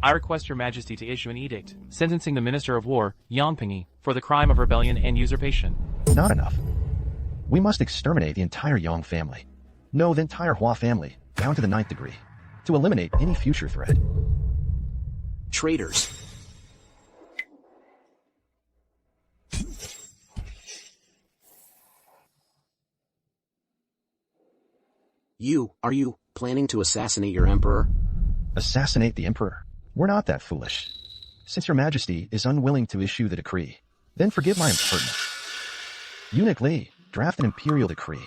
I request your majesty to issue an edict, sentencing the Minister of War, Yang Pingy, for the crime of rebellion and usurpation. Not enough. We must exterminate the entire Yang family. No, the entire Hua family, down to the 9th degree, to eliminate any future threat. Traitors. Are you planning to assassinate your emperor? Assassinate the Emperor? We're not that foolish. Since your Majesty is unwilling to issue the decree, then forgive my impertinence. Eunuch Li, draft an imperial decree.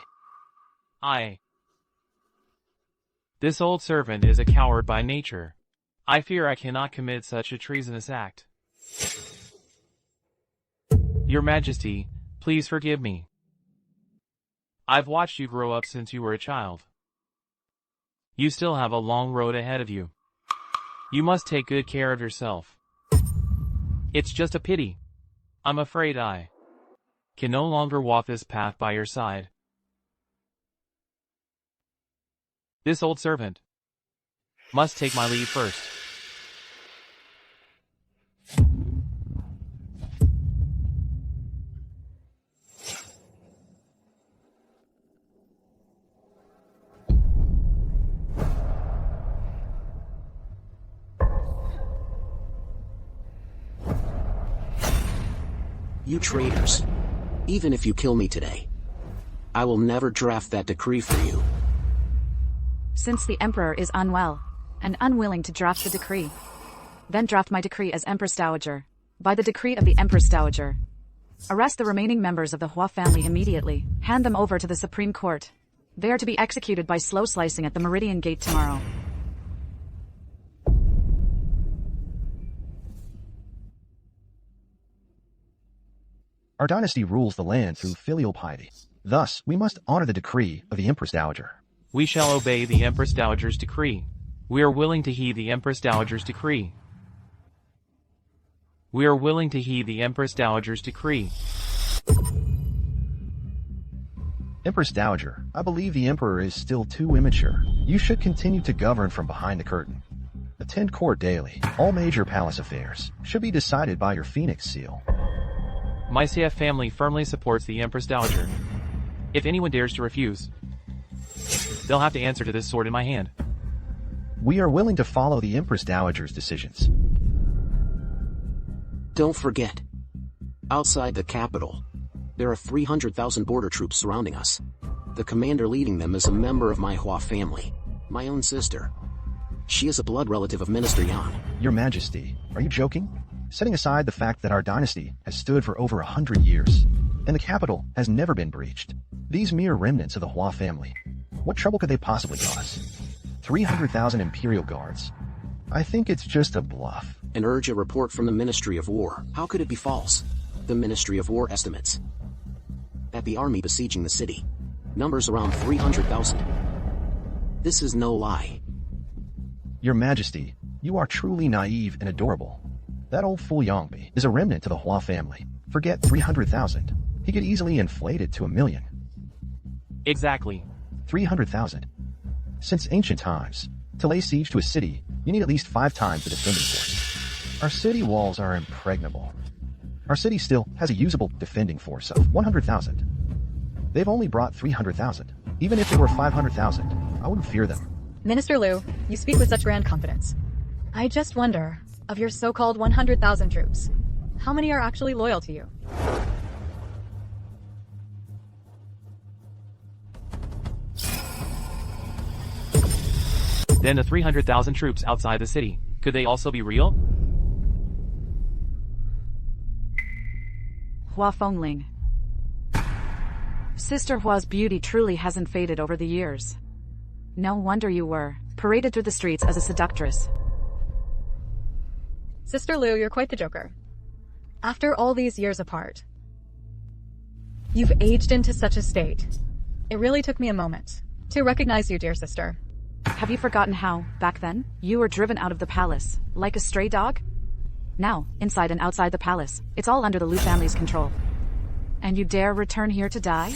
This old servant is a coward by nature. I fear I cannot commit such a treasonous act. Your Majesty, please forgive me. I've watched you grow up since you were a child. You still have a long road ahead of you. You must take good care of yourself. It's just a pity. I'm afraid I can no longer walk this path by your side. This old servant must take my leave first. You traitors. Even if you kill me today, I will never draft that decree for you. Since the Emperor is unwell and unwilling to draft the decree, then draft my decree as Empress Dowager. By the decree of the Empress Dowager, arrest the remaining members of the Hua family immediately. Hand them over to the Supreme Court. They are to be executed by slow slicing at the Meridian Gate tomorrow. Our dynasty rules the land through filial piety. Thus, we must honor the decree of the Empress Dowager. We shall obey the Empress Dowager's decree. We are willing to heed the Empress Dowager's decree. We are willing to heed the Empress Dowager's decree. Empress Dowager, I believe the Emperor is still too immature. You should continue to govern from behind the curtain. The Attend court daily. All major palace affairs should be decided by your phoenix seal. My CF family firmly supports the Empress Dowager. If anyone dares to refuse, they'll have to answer to this sword in my hand. We are willing to follow the Empress Dowager's decisions. Don't forget, outside the capital, there are 300,000 border troops surrounding us. The commander leading them is a member of my Hua family, my own sister. She is a blood relative of Minister Yan. Your Majesty, are you joking? Setting aside the fact that our dynasty has stood for over 100 years, and the capital has never been breached, these mere remnants of the Hua family, what trouble could they possibly cause? 300,000 Imperial Guards. I think it's just a bluff. And urge a report from the Ministry of War. How could it be false? The Ministry of War estimates that the army besieging the city numbers around 300,000. This is no lie. Your Majesty, you are truly naive and adorable. That old fool Yongbi is a remnant to the Hua family. Forget 300,000. He could easily inflate it to 1 million. Exactly. 300,000. Since ancient times, to lay siege to a city, you need at least 5 times the defending force. Our city walls are impregnable. Our city still has a usable defending force of 100,000. They've only brought 300,000. Even if it were 500,000, I wouldn't fear them. Minister Liu, you speak with such grand confidence. I just wonder, of your so-called 100,000 troops, how many are actually loyal to you? Then the 300,000 troops outside the city, could they also be real? Hua Fengling. Sister Hua's beauty truly hasn't faded over the years. No wonder you were paraded through the streets as a seductress. Sister Liu, you're quite the joker. After all these years apart, you've aged into such a state. It really took me a moment to recognize you, dear sister. Have you forgotten how, back then, you were driven out of the palace, like a stray dog? Now, inside and outside the palace, it's all under the Liu family's control. And you dare return here to die?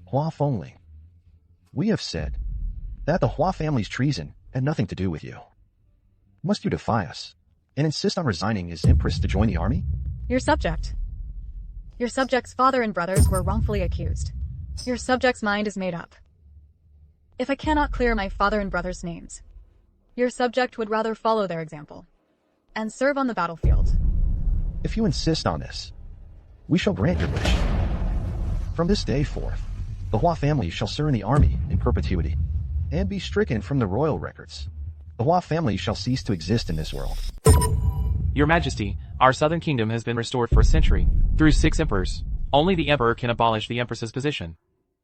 Hua Fengling. We have said that the Hua family's treason had nothing to do with you. Must you defy us and insist on resigning as Empress to join the army? Your subject. Your subject's father and brothers were wrongfully accused. Your subject's mind is made up. If I cannot clear my father and brother's names, your subject would rather follow their example and serve on the battlefield. If you insist on this, we shall grant your wish. From this day forth, the Hua family shall serve in the army in perpetuity and be stricken from the royal records. The Hua family shall cease to exist in this world. Your Majesty, our southern kingdom has been restored for a century, through 6 emperors. Only the emperor can abolish the empress's position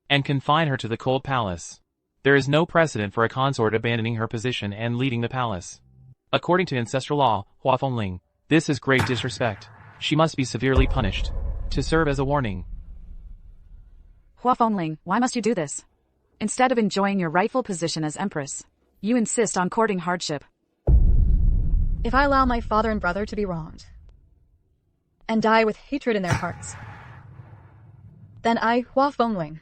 and confine her to the cold palace. There is no precedent for a consort abandoning her position and leaving the palace. According to ancestral law, Hua Fengling, this is great disrespect. She must be severely punished. To serve as a warning. Hua Fengling, why must you do this? Instead of enjoying your rightful position as empress, you insist on courting hardship. If I allow my father and brother to be wronged and die with hatred in their hearts, then I, Hua Fengling,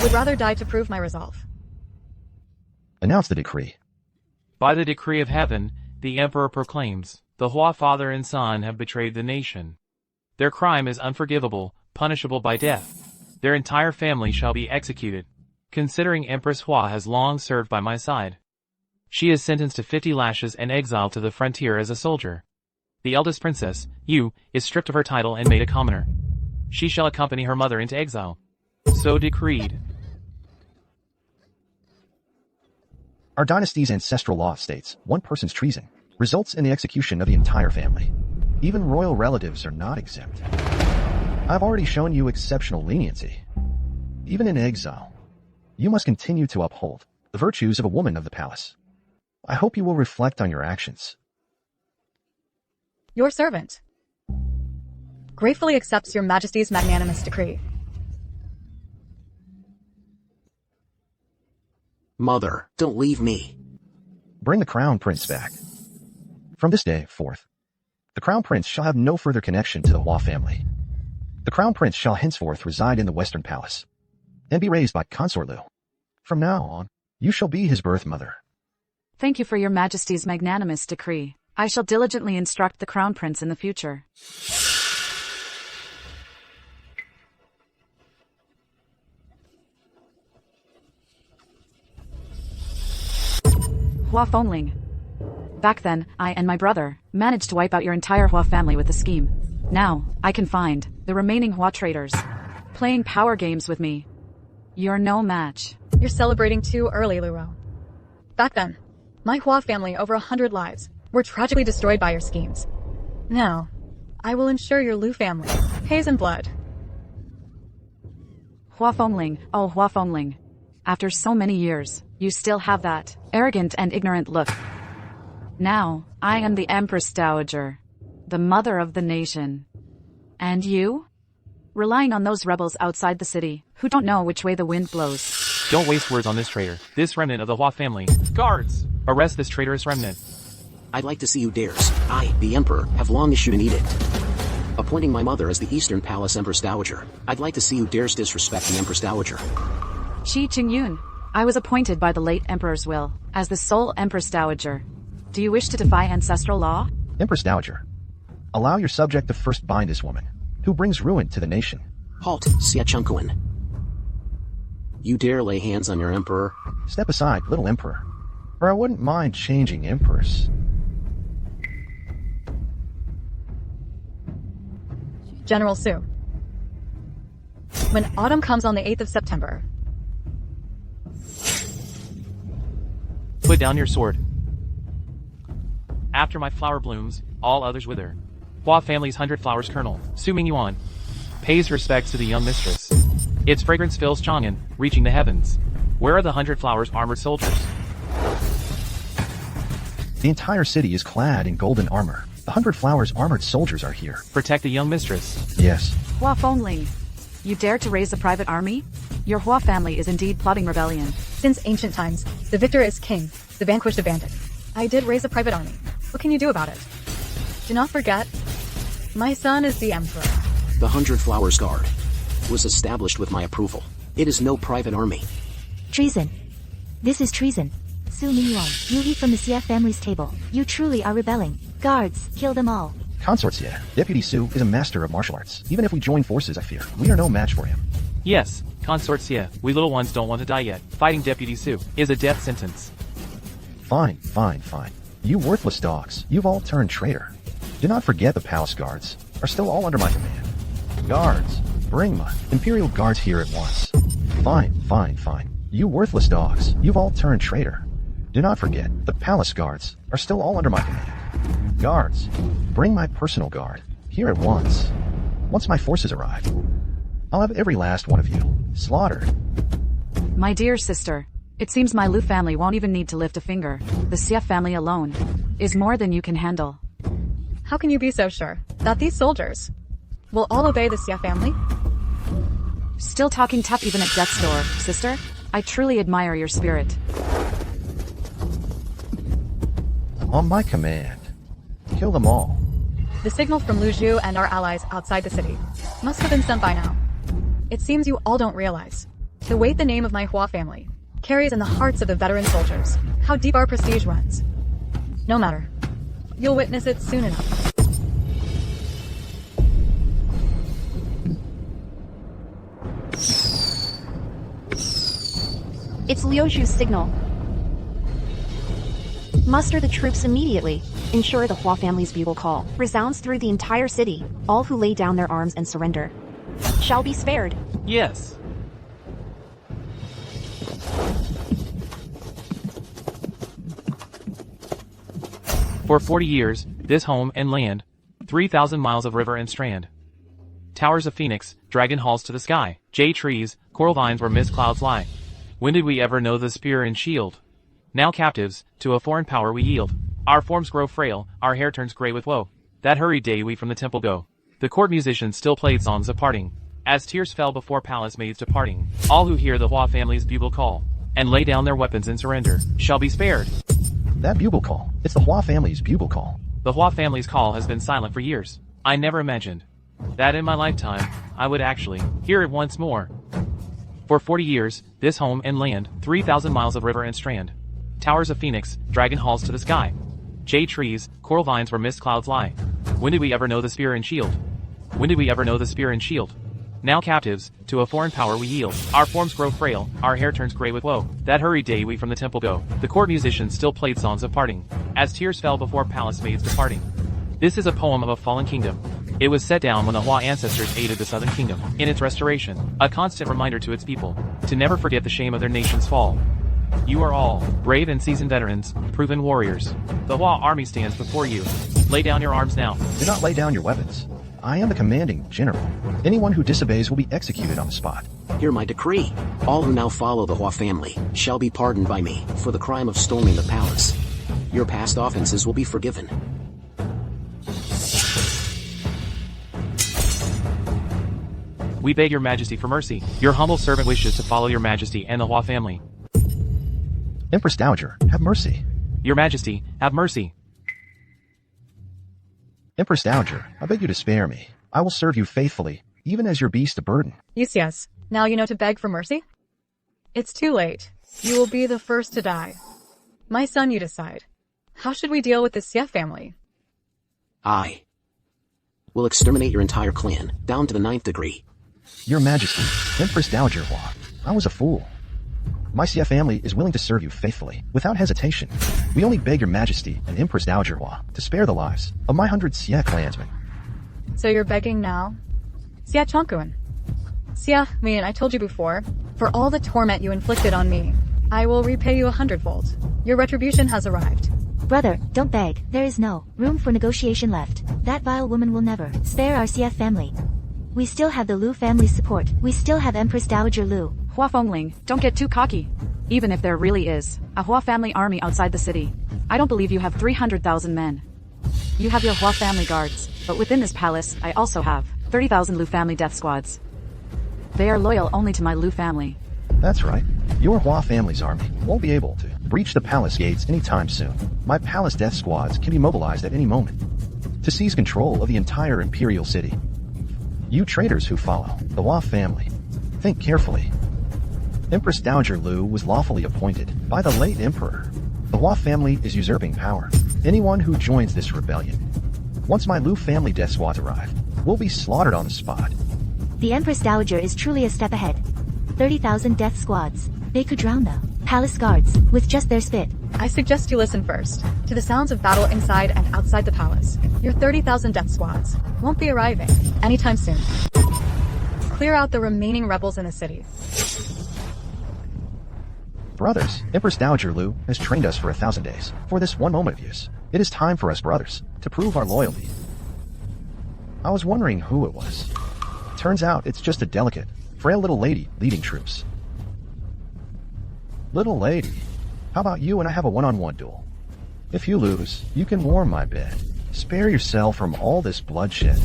would rather die to prove my resolve. Announce the decree. By the decree of heaven, the emperor proclaims, the Hua father and son have betrayed the nation. Their crime is unforgivable, punishable by death. Their entire family shall be executed. Considering Empress Hua has long served by my side, she is sentenced to 50 lashes and exiled to the frontier as a soldier. The eldest princess, Yu, is stripped of her title and made a commoner. She shall accompany her mother into exile. So decreed. Our dynasty's ancestral law states one person's treason results in the execution of the entire family. Even royal relatives are not exempt. I've already shown you exceptional leniency. Even in exile, you must continue to uphold the virtues of a woman of the palace. I hope you will reflect on your actions. Your servant gratefully accepts your Majesty's magnanimous decree. Mother, don't leave me. Bring the crown prince back. From this day forth, The Crown Prince shall have no further connection to the Hua family. The Crown Prince shall henceforth reside in the Western Palace, and be raised by Consort Liu. From now on, you shall be his birth mother. Thank you for your Majesty's magnanimous decree. I shall diligently instruct the Crown Prince in the future. Hua Fengling. Back then, I and my brother managed to wipe out your entire Hua family with a scheme. Now, I can find the remaining Hua traitors playing power games with me. You're no match. You're celebrating too early, Luo. Back then, my Hua family, over 100 lives, were tragically destroyed by your schemes. Now, I will ensure your Lu family pays in blood. Hua Fengling, oh Hua Fengling. After so many years, you still have that arrogant and ignorant look. Now, I am the Empress Dowager, the mother of the nation. And you? Relying on those rebels outside the city, who don't know which way the wind blows. Don't waste words on this traitor, this remnant of the Hua family. Guards! Arrest this traitorous remnant. I'd like to see who dares. I, the Emperor, have long issued an edict appointing my mother as the Eastern Palace Empress Dowager. I'd like to see who dares disrespect the Empress Dowager. Shi Qingyun, I was appointed by the late Emperor's will as the sole Empress Dowager. Do you wish to defy ancestral law? Empress Dowager, allow your subject to first bind this woman, who brings ruin to the nation. Halt, Xia Chunkuan. You dare lay hands on your Emperor? Step aside, little Emperor, or I wouldn't mind changing Empress. General Su. When autumn comes on the 8th of September. Put down your sword. After my flower blooms, all others wither. Hua family's 100 flowers colonel, Su Mingyuan, pays respects to the young mistress. Its fragrance fills Chang'an, reaching the heavens. Where are the 100 flowers armored soldiers? The entire city is clad in golden armor. The 100 flowers armored soldiers are here. Protect the young mistress. Yes. Hua Fengling, you dare to raise a private army? Your Hua family is indeed plotting rebellion. Since ancient times, the victor is king, the vanquished abandoned. I did raise a private army. What can you do about it? Do not forget, my son is the Emperor. The 100 Flowers Guard was established with my approval. It is no private army. Treason. This is treason. Su Mingyuan, you eat from the Xie family's table. You truly are rebelling. Guards, kill them all. Consort Xie, Deputy Su is a master of martial arts. Even if we join forces, I fear, we are no match for him. Yes, Consort Xie, we little ones don't want to die yet. Fighting Deputy Su is a death sentence. Fine. You worthless dogs, you've all turned traitor. Do not forget the palace guards are still all under my command. Guards, bring my Imperial guards here at once. Fine. You worthless dogs, you've all turned traitor. Do not forget, the palace guards are still all under my command. Guards, bring my personal guard here at once. Once my forces arrive, I'll have every last one of you slaughtered. My dear sister, it seems my Lu family won't even need to lift a finger. The Xie family alone is more than you can handle. How can you be so sure that these soldiers will all obey the Xie family? Still talking tough even at death's door, sister? I truly admire your spirit. On my command, kill them all. The signal from Lu Zhu and our allies outside the city must have been sent by now. It seems you all don't realize the weight the name of my Hua family carries in the hearts of the veteran soldiers, how deep our prestige runs. No matter. You'll witness it soon enough. It's Liu Zhu's signal. Muster the troops immediately. Ensure the Hua family's bugle call resounds through the entire city. All who lay down their arms and surrender shall be spared. Yes. For 40 years, this home and land, 3,000 miles of river and strand. Towers of Phoenix, dragon halls to the sky, jade trees, coral vines where mist clouds lie. When did we ever know the spear and shield? Now captives, to a foreign power we yield. Our forms grow frail, our hair turns gray with woe. That hurried day we from the temple go. The court musicians still played songs of parting. As tears fell before palace maids departing, all who hear the Hua family's bugle call, and lay down their weapons in surrender, shall be spared. That bugle call, it's the Hua family's bugle call. The Hua family's call has been silent for years. I never imagined that in my lifetime, I would actually hear it once more. For 40 years, this home and land, 3,000 miles of river and strand, towers of phoenix, dragon halls to the sky, jade trees, coral vines where mist clouds lie. When did we ever know the spear and shield? When did we ever know the spear and shield? Now captives, to a foreign power we yield. Our forms grow frail, our hair turns gray with woe. That hurried day we from the temple go. The court musicians still played songs of parting, as tears fell before palace maids departing. This is a poem of a fallen kingdom. It was set down when the Hua ancestors aided the southern kingdom in its restoration, a constant reminder to its people to never forget the shame of their nation's fall. You are all brave and seasoned veterans, proven warriors. The Hua army stands before you. Lay down your arms now. Do not lay down your weapons. I am the commanding general. Anyone who disobeys will be executed on the spot. Hear my decree. All who now follow the Hua family shall be pardoned by me for the crime of storming the palace. Your past offenses will be forgiven. We beg your majesty for mercy. Your humble servant wishes to follow your majesty and the Hua family. Empress Dowager, have mercy. Your majesty, have mercy. Empress Dowager, I beg you to spare me. I will serve you faithfully, even as your beast a burden. Yes. Now you know to beg for mercy? It's too late. You will be the first to die. My son, you decide. How should we deal with the Xie family? I will exterminate your entire clan, down to the 9th degree. Your Majesty, Empress Dowager Hua, I was a fool. My Xie family is willing to serve you faithfully, without hesitation. We only beg your Majesty and Empress Dowager Hua to spare the lives of my 100 Xie clansmen. So you're begging now? Xie Chongkun. Xie, I told you before, for all the torment you inflicted on me, I will repay you 100-fold. Your retribution has arrived. Brother, don't beg. There is no room for negotiation left. That vile woman will never spare our CF family. We still have the Lu family's support. We still have Empress Dowager Lu. Hua Fengling, don't get too cocky. Even if there really is a Hua family army outside the city, I don't believe you have 300,000 men. You have your Hua family guards, but within this palace, I also have 30,000 Lu family death squads. They are loyal only to my Lu family. That's right. Your Hua family's army won't be able to breach the palace gates anytime soon. My palace death squads can be mobilized at any moment to seize control of the entire imperial city. You traitors who follow the Hua family, think carefully. Empress Dowager Lu was lawfully appointed by the late emperor. The Hua family is usurping power. Anyone who joins this rebellion, once my Lu family death squads arrive, will be slaughtered on the spot. The Empress Dowager is truly a step ahead. 30,000 death squads. They could drown the palace guards with just their spit. I suggest you listen first to the sounds of battle inside and outside the palace. Your 30,000 death squads won't be arriving anytime soon. Clear out the remaining rebels in the city. Brothers, Empress Dowager Lu has trained us for 1,000 days for this one moment of use. It is time for us brothers to prove our loyalty. I was wondering who it was. Turns out it's just a delicate, frail little lady leading troops. Little lady, how about you and I have a one-on-one duel? If you lose, you can warm my bed. Spare yourself from all this bloodshed.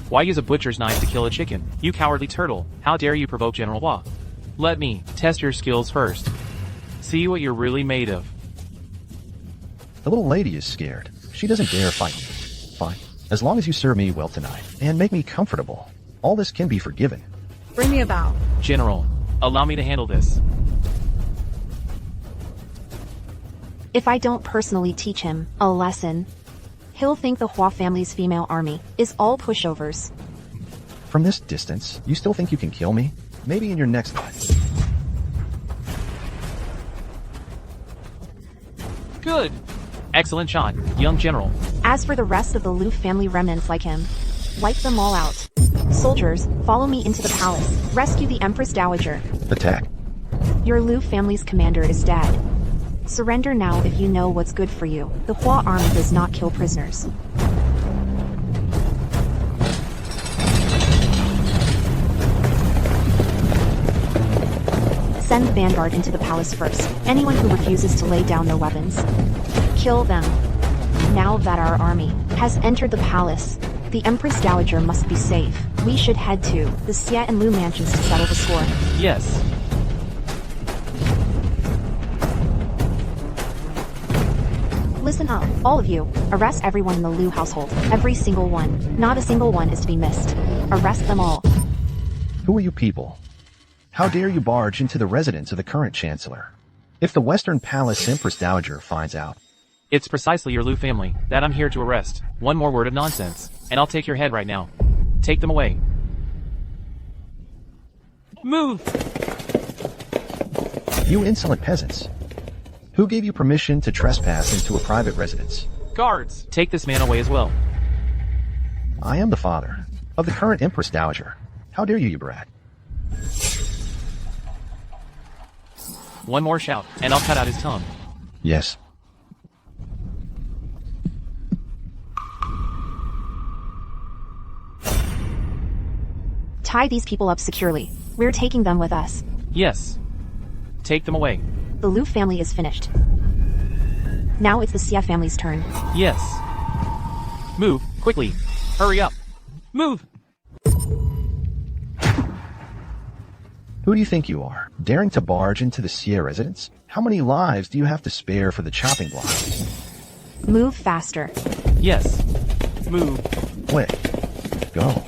Why use a butcher's knife to kill a chicken? You cowardly turtle. How dare you provoke General Hua? Let me test your skills first. See what you're really made of. The little lady is scared. She doesn't dare fight me. Fine. As long as you serve me well tonight and make me comfortable, all this can be forgiven. Bring me a bow. General, allow me to handle this. If I don't personally teach him a lesson, he'll think the Hua family's female army is all pushovers. From this distance, you still think you can kill me? Maybe in your next life. Good. Excellent shot, young general. As for the rest of the Lu family remnants like him, wipe them all out. Soldiers, follow me into the palace. Rescue the Empress Dowager. Attack. Your Lu family's commander is dead. Surrender now if you know what's good for you. The Hua army does not kill prisoners. Send the vanguard into the palace first. Anyone who refuses to lay down their weapons, kill them. Now that our army has entered the palace, the Empress Dowager must be safe. We should head to the Xie and Lu mansions to settle the score. Yes. Listen up, all of you. Arrest everyone in the Liu household. Every single one. Not a single one is to be missed. Arrest them all. Who are you people? How dare you barge into the residence of the current chancellor? If the Western Palace Empress Dowager finds out, It's precisely your Liu family that I'm here to arrest. One more word of nonsense, and I'll take your head right now. Take them away. Move! you insolent peasants. Who gave you permission to trespass into a private residence? Guards, take this man away as well. I am the father of the current Empress Dowager. How dare you, you brat? One more shout, and I'll cut out his tongue. Yes. Tie these people up securely. We're taking them with us. Yes. Take them away. The Liu family is finished. Now it's the Xie family's turn. Yes. Move, quickly. Hurry up. Move! Who do you think you are, daring to barge into the Xie residence? How many lives do you have to spare for the chopping block? Move faster. Yes. Move. Quick. Go.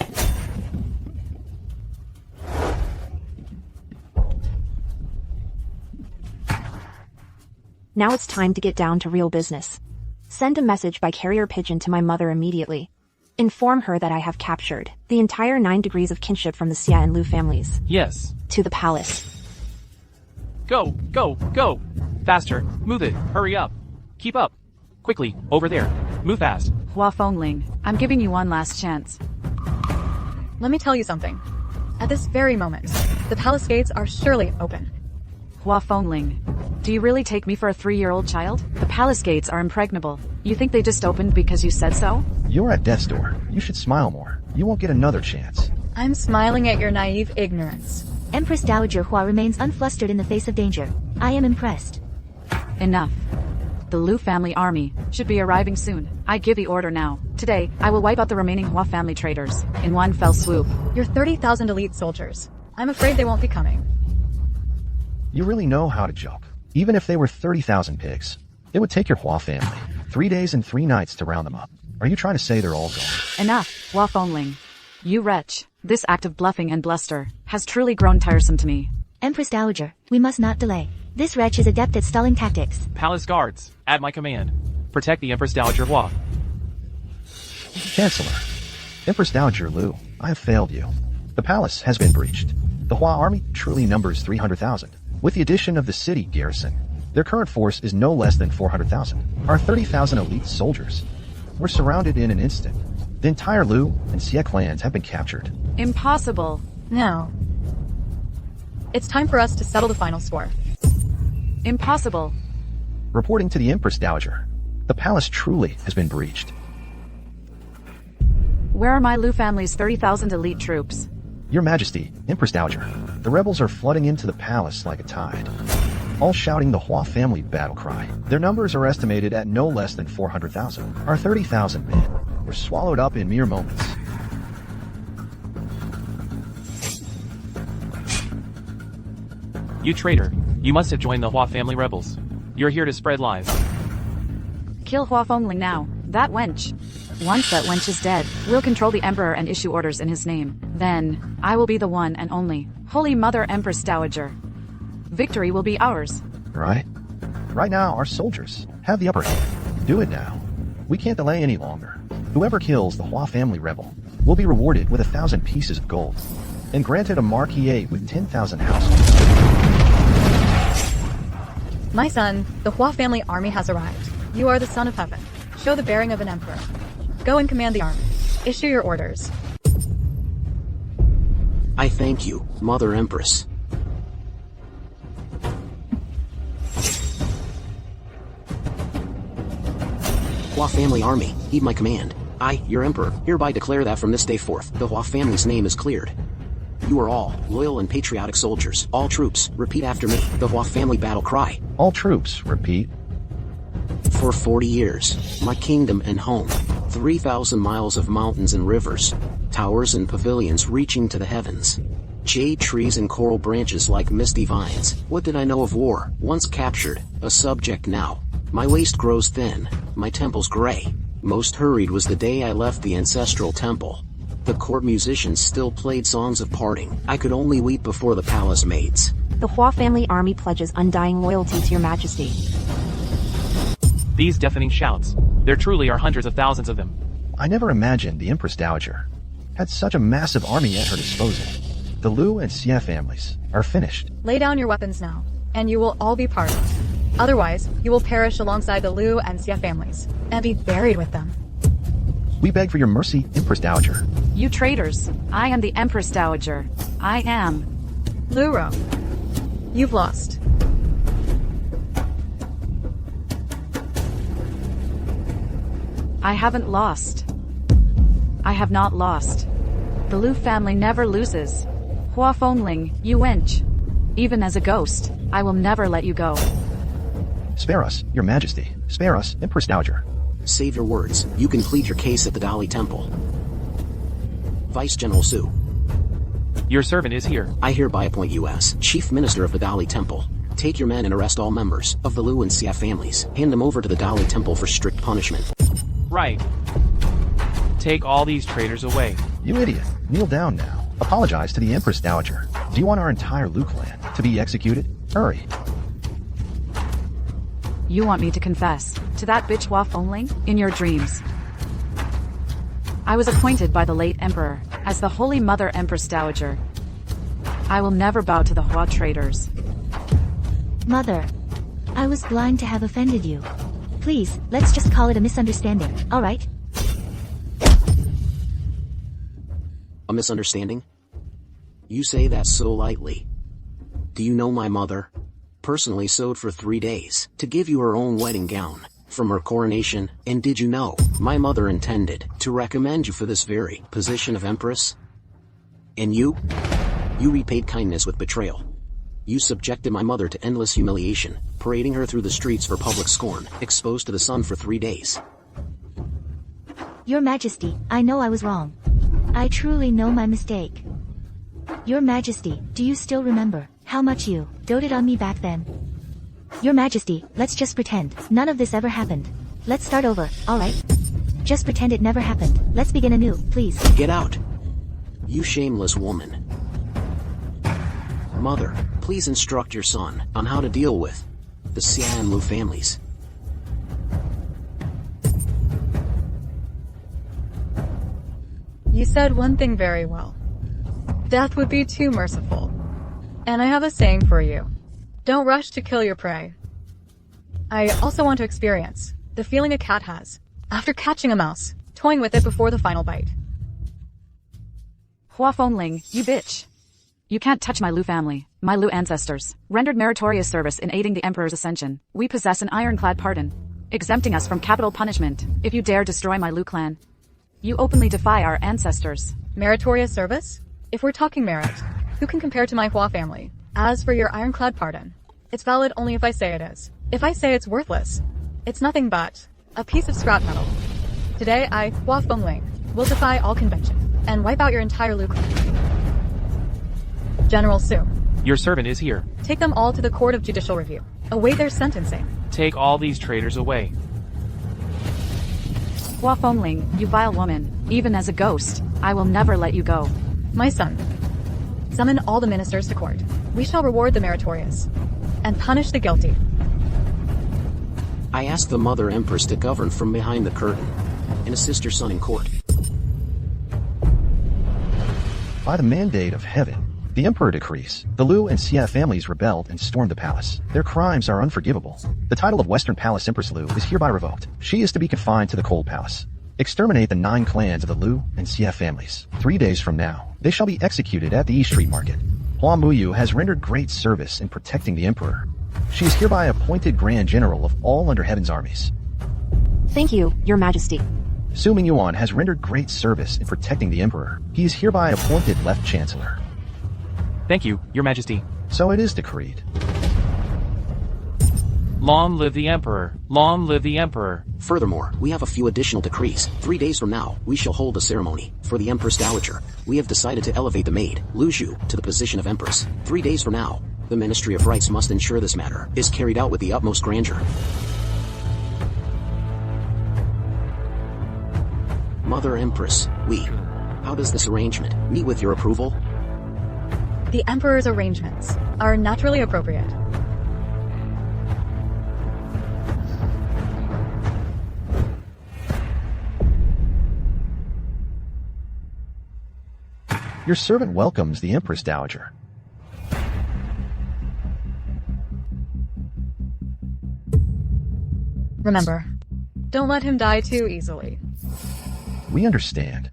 Now it's time to get down to real business. Send a message by carrier pigeon to my mother immediately. Inform her that I have captured the entire 9 degrees of kinship from the Xie and Liu families. Yes. To the palace. Go, go, go! Faster. Move it. Hurry up. Keep up. Quickly. Over there. Move fast. Hua Fengling, I'm giving you one last chance. Let me tell you something. At this very moment, the palace gates are surely open. Hua Fengling, do you really take me for a 3-year-old child? The palace gates are impregnable. You think they just opened because you said so? You're at death's door. You should smile more. You won't get another chance. I'm smiling at your naive ignorance. Empress Dowager Hua remains unflustered in the face of danger. I am impressed. Enough. The Liu family army should be arriving soon. I give the order now. Today, I will wipe out the remaining Hua family traitors in one fell swoop. Your 30,000 elite soldiers. I'm afraid they won't be coming. You really know how to joke. Even if they were 30,000 pigs, it would take your Hua family 3 days and 3 nights to round them up. Are you trying to say they're all gone? Enough, Hua Fengling. You wretch. This act of bluffing and bluster has truly grown tiresome to me. Empress Dowager, we must not delay. This wretch is adept at stalling tactics. Palace guards, at my command. Protect the Empress Dowager Hua. Chancellor, Empress Dowager Liu, I have failed you. The palace has been breached. The Hua army truly numbers 300,000. With the addition of the city garrison, their current force is no less than 400,000. Our 30,000 elite soldiers were surrounded in an instant. The entire Liu and Xie clans have been captured. Impossible. Now, it's time for us to settle the final score. Impossible. Reporting to the Empress Dowager, the palace truly has been breached. Where are my Liu family's 30,000 elite troops? Your Majesty, Empress Dowager, the rebels are flooding into the palace like a tide, all shouting the Hua family battle cry. Their numbers are estimated at no less than 400,000. Our 30,000 men were swallowed up in mere moments. You traitor. You must have joined the Hua family rebels. You're here to spread lies. Kill Hua Fengling now. That wench. Once that wench is dead, we'll control the Emperor and issue orders in his name. Then, I will be the one and only Holy Mother Empress Dowager. Victory will be ours. Right? Right now, our soldiers have the upper hand. Do it now. We can't delay any longer. Whoever kills the Hua family rebel will be rewarded with 1,000 pieces of gold and granted a marquisate with 10,000 houses. My son, the Hua family army has arrived. You are the son of heaven. Show the bearing of an emperor. Go and command the army. Issue your orders. I thank you, Mother Empress. Hua family army, heed my command. I, your emperor, hereby declare that from this day forth, the Hua family's name is cleared. You are all loyal and patriotic soldiers. All troops, repeat after me, the Hua family battle cry. All troops, repeat. For 40 years, my kingdom and home, 3,000 miles of mountains and rivers, towers and pavilions reaching to the heavens, jade trees and coral branches like misty vines. What did I know of war? Once captured, a subject now. My waist grows thin, my temples gray. Most hurried was the day I left the ancestral temple. The court musicians still played songs of parting. I could only weep before the palace maids. The Hua family army pledges undying loyalty to your majesty. These deafening shouts. There truly are hundreds of thousands of them. I never imagined the Empress Dowager had such a massive army at her disposal. The Liu and Xie families are finished. Lay down your weapons now, and you will all be pardoned. Otherwise, you will perish alongside the Liu and Xie families, and be buried with them. We beg for your mercy, Empress Dowager. You traitors, I am the Empress Dowager. I am. Luro, you've lost. I haven't lost. I have not lost. The Liu family never loses. Hua Fengling, you wench. Even as a ghost, I will never let you go. Spare us, your majesty. Spare us, Empress Dowager. Save your words. You can plead your case at the Dali Temple. Vice General Su. Your servant is here. I hereby appoint you as Chief Minister of the Dali Temple. Take your men and arrest all members of the Liu and Xie families. Hand them over to the Dali Temple for strict punishment. Right. Take all these traitors away. You idiot. Kneel down now. Apologize to the Empress Dowager. Do you want our entire Liu clan to be executed? Hurry. You want me to confess to that bitch Hua Fengling in your dreams. I was appointed by the late emperor as the Holy Mother Empress Dowager. I will never bow to the Hua traitors. Mother, I was blind to have offended you. Please, let's just call it a misunderstanding, alright? A misunderstanding? You say that so lightly. Do you know my mother? Personally sewed for 3 days to give you her own wedding gown from her coronation, and did you know my mother intended to recommend you for this very position of empress? And you repaid kindness with betrayal. You subjected my mother to endless humiliation, parading her through the streets for public scorn, exposed to the sun for 3 days. Your Majesty, I know I was wrong. I truly know my mistake. Your Majesty, do you still remember how much you doted on me back then? Your Majesty, let's just pretend none of this ever happened. Let's start over, alright? Just pretend it never happened. Let's begin anew, please. Get out! You shameless woman. Mother, please instruct your son on how to deal with the Xie and Liu families. You said one thing very well. Death would be too merciful. And I have a saying for you. Don't rush to kill your prey. I also want to experience the feeling a cat has after catching a mouse, toying with it before the final bite. Hua Fengling, you bitch. You can't touch my Liu family. My Liu ancestors rendered meritorious service in aiding the emperor's ascension. We possess an ironclad pardon, exempting us from capital punishment if you dare destroy my Liu clan. You openly defy our ancestors. Meritorious service? If we're talking merit, who can compare to my Hua family? As for your ironclad pardon, it's valid only if I say it is. If I say it's worthless, it's nothing but a piece of scrap metal. Today I, Hua Fengling, will defy all convention and wipe out your entire Liu clan. General Su. Your servant is here. Take them all to the Court of Judicial Review. Await their sentencing. Take all these traitors away. Hua Fengling, you vile woman. Even as a ghost, I will never let you go. My son, summon all the ministers to court. We shall reward the meritorious and punish the guilty. I ask the Mother Empress to govern from behind the curtain and assist your son in court. By the mandate of heaven, the Emperor decrees. The Liu and Xie families rebelled and stormed the palace. Their crimes are unforgivable. The title of Western Palace Empress Liu is hereby revoked. She is to be confined to the Cold Palace. Exterminate the 9 clans of the Liu and Xie families. 3 days from now, they shall be executed at the East Street Market. Hua Muyu has rendered great service in protecting the Emperor. She is hereby appointed Grand General of all under heaven's armies. Thank you, Your Majesty. Su Mingyuan has rendered great service in protecting the Emperor. He is hereby appointed Left Chancellor. Thank you, Your Majesty. So it is decreed. Long live the Emperor! Long live the Emperor! Furthermore, we have a few additional decrees. 3 days from now, we shall hold a ceremony for the Empress Dowager. We have decided to elevate the maid, Lu Zhu, to the position of Empress. 3 days from now, the Ministry of Rights must ensure this matter is carried out with the utmost grandeur. Mother Empress, how does this arrangement meet with your approval? The Emperor's arrangements are naturally appropriate. Your servant welcomes the Empress Dowager. Remember, don't let him die too easily. We understand.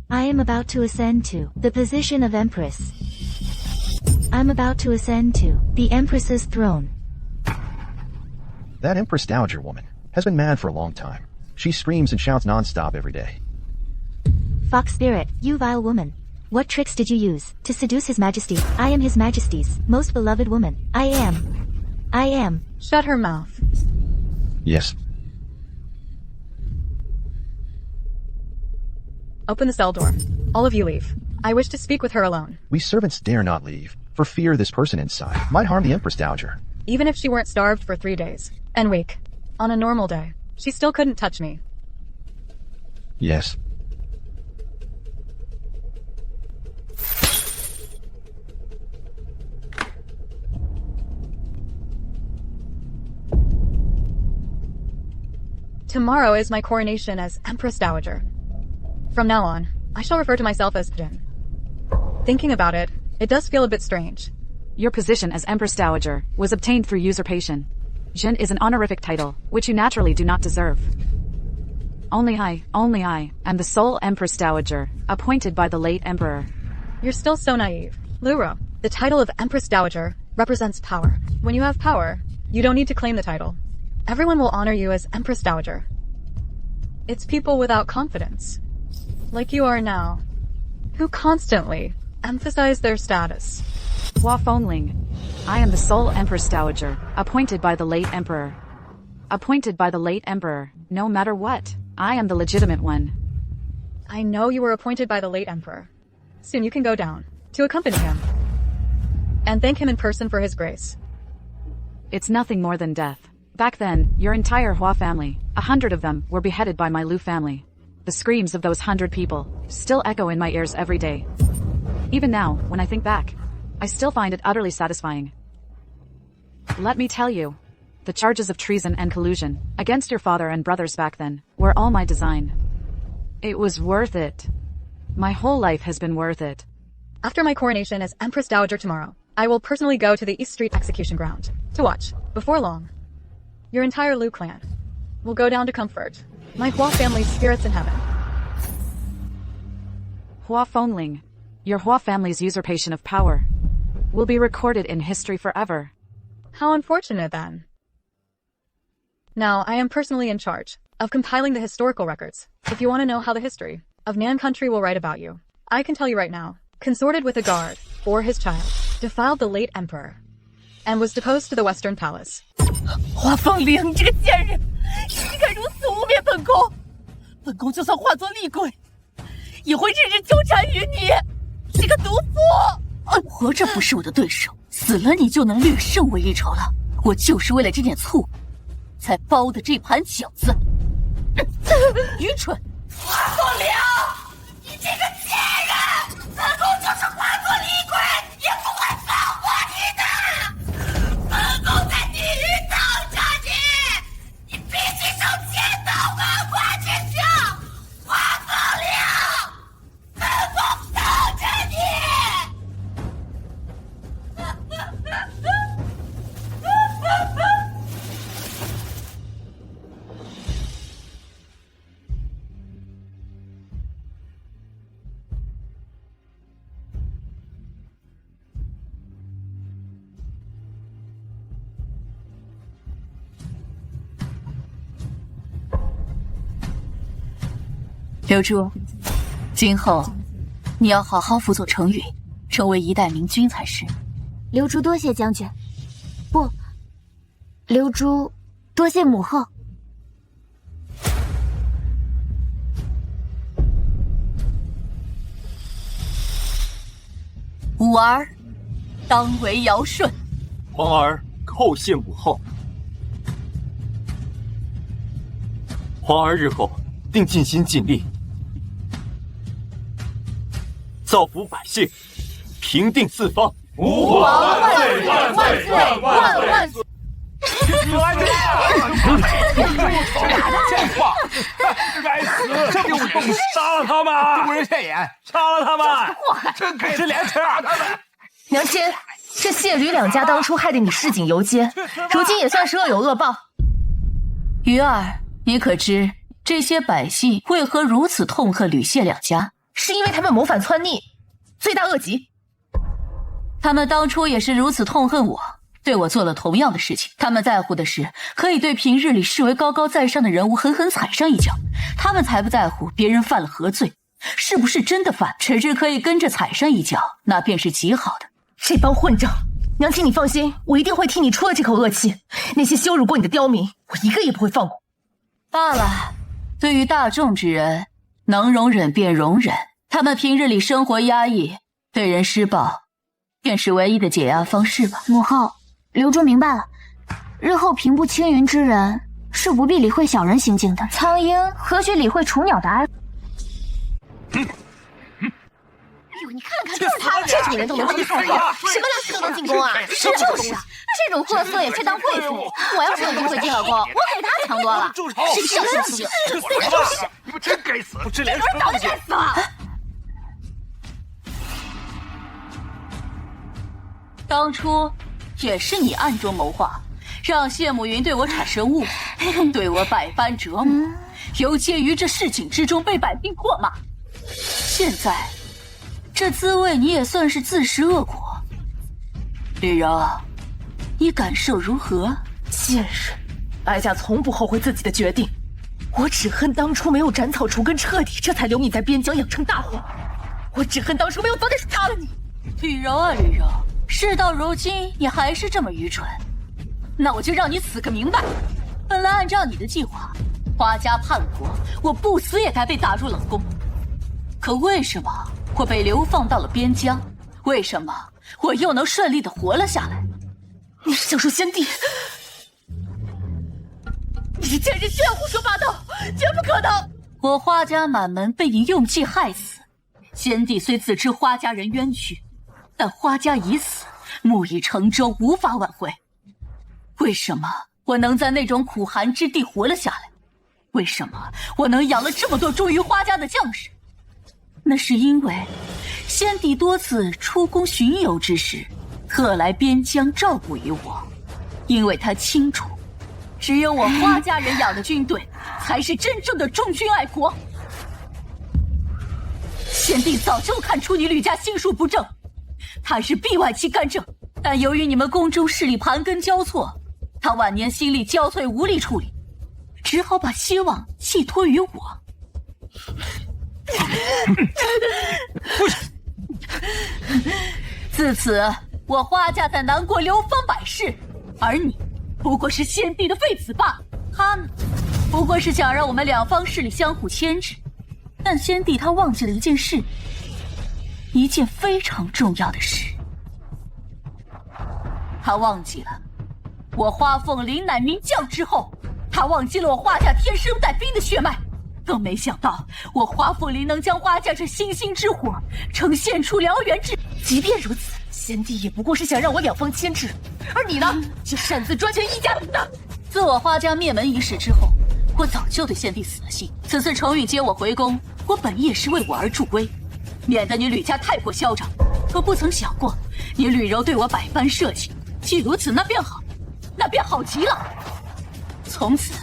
I am about to ascend to the position of Empress. I'm about to ascend to the Empress's throne. That Empress Dowager woman has been mad for a long time. She screams and shouts non-stop every day. Fox spirit, you vile woman. What tricks did you use to seduce His Majesty? I am His Majesty's most beloved woman. I am. Shut her mouth. Yes. Open the cell door. All of you leave. I wish to speak with her alone. We servants dare not leave, for fear this person inside might harm the Empress Dowager. Even if she weren't starved for 3 days and weak, on a normal day, she still couldn't touch me. Yes. Tomorrow is my coronation as Empress Dowager. From now on, I shall refer to myself as Jin. Thinking about it, it does feel a bit strange. Your position as Empress Dowager was obtained through usurpation. Jin is an honorific title, which you naturally do not deserve. Only I am the sole Empress Dowager, appointed by the late Emperor. You're still so naive. Luro, the title of Empress Dowager represents power. When you have power, you don't need to claim the title. Everyone will honor you as Empress Dowager. It's people without confidence, like you are now, who constantly emphasize their status. Hua Fengling, I am the sole Empress Dowager, appointed by the late Emperor. Appointed by the late Emperor, no matter what, I am the legitimate one. I know you were appointed by the late Emperor. Soon you can go down, to accompany him, and thank him in person for his grace. It's nothing more than death. Back then, your entire Hua family, 100 of them, were beheaded by my Lu family. The screams of those 100 people still echo in my ears every day. Even now, when I think back, I still find it utterly satisfying. Let me tell you, the charges of treason and collusion against your father and brothers back then were all my design. It was worth it. My whole life has been worth it. After my coronation as Empress Dowager tomorrow, I will personally go to the East Street execution ground to watch, before long, your entire Lu clan will go down to comfort my Hua family's spirits in heaven. Hua Fengling, your Hua family's usurpation of power will be recorded in history forever. How unfortunate then. Now, I am personally in charge of compiling the historical records. If you want to know how the history of Nan country will write about you, I can tell you right now. Consorted with a guard for his child, defiled the late emperor, and was deposed to the Western Palace. 华凤玲这个贱人，竟敢如此污蔑本宫！本宫就算化作厉鬼，也会日日纠缠于你，这个毒妇！活着不是我的对手，死了你就能略胜我一筹了。我就是为了这点醋，才包的这盘饺子。愚蠢！华凤玲，你这个贱人！本宫就是化作厉鬼，也不会放过你的！本宫在地狱等着你，你必须受千刀万剐之刑！华凤玲，本宫等着你！刘珠，今后你要好好辅佐程允，成为一代明君才是。刘珠多谢将军，不，刘珠多谢母后。吾儿当为尧舜，皇儿叩谢母后。皇儿日后定尽心尽力，造福百姓，平定四方。吾皇万岁！万岁！万岁！贱话！该死！这给我动手！杀了他们！丢人现眼！杀了他们！真给是廉耻！娘亲，这谢吕两家当初害得你市井游街，如今也算是恶有恶报。鱼儿，你可知这些百姓为何如此痛恨吕谢两家？是因为他们谋反篡逆，罪大恶极。他们当初也是如此痛恨我，对我做了同样的事情。他们在乎的是可以对平日里视为高高在上的人物狠狠踩上一脚，他们才不在乎别人犯了何罪，是不是真的犯，只是可以跟着踩上一脚，那便是极好的。这帮混账！娘亲你放心，我一定会替你出了这口恶气。那些羞辱过你的刁民，我一个也不会放过。罢了，对于大众之人，能容忍便容忍。他们平日里生活压抑，对人施暴，便是唯一的解压方式吧。母后，刘珠明白了，日后平步青云之人是不必理会小人行径的。苍鹰何须理会雏鸟的哀？哎呦，你看看，就是他，这种人都能当太后，什么良心都能进宫啊！就是啊，这种货色也配当贵妇？我要是有机会进了宫，我可比他强多了。是个小性子，就是你们真该死，不知廉耻的东西！该死了！当初也是你暗中谋划，让谢慕云对我产生误会，对我百般折磨，游街于这市井之中被百姓唾骂。现在这滋味你也算是自食恶果。吕柔，你感受如何？贱人，哀家从不后悔自己的决定，我只恨当初没有斩草除根彻底，这才留你在边疆养成大祸。我只恨当初没有早点杀了你。吕柔啊吕柔，事到如今你还是这么愚蠢，那我就让你死个明白。本来按照你的计划，花家叛国，我不死也该被打入冷宫。可为什么我被流放到了边疆？为什么我又能顺利的活了下来？你是想说先帝？你这贱人居然胡说八道，绝不可能！我花家满门被你用计害死，先帝虽自知花家人冤屈，但花家已死，木已成舟，无法挽回。为什么我能在那种苦寒之地活了下来？为什么我能养了这么多忠于花家的将士？那是因为先帝多次出宫巡游之时，特来边疆照顾于我，因为他清楚，只有我花家人养的军队，才是真正的忠君爱国。先帝早就看出你吕家心术不正，他是必外戚干政，但由于你们宫中势力盘根交错，他晚年心力交瘁，无力处理，只好把希望寄托于我。自此，我花家在南国流芳百世，而你不过是先帝的废子罢了。他呢，不过是想让我们两方势力相互牵制。但先帝他忘记了一件事，一件非常重要的事。他忘记了我花凤林乃名将之后，他忘记了我花家天生带兵的血脉。更没想到，我花凤林能将花家这星星之火呈现出燎原之。即便如此，先帝也不过是想让我两方牵制，而你呢，就擅自专权一家独大。自我花家灭门一事之后，我早就对先帝死了心。此次程宇接我回宫，我本意也是为我而助威，免得你吕家太过嚣张。可不曾想过，你吕柔对我百般设计。既如此，那便好，那便好极了。从此，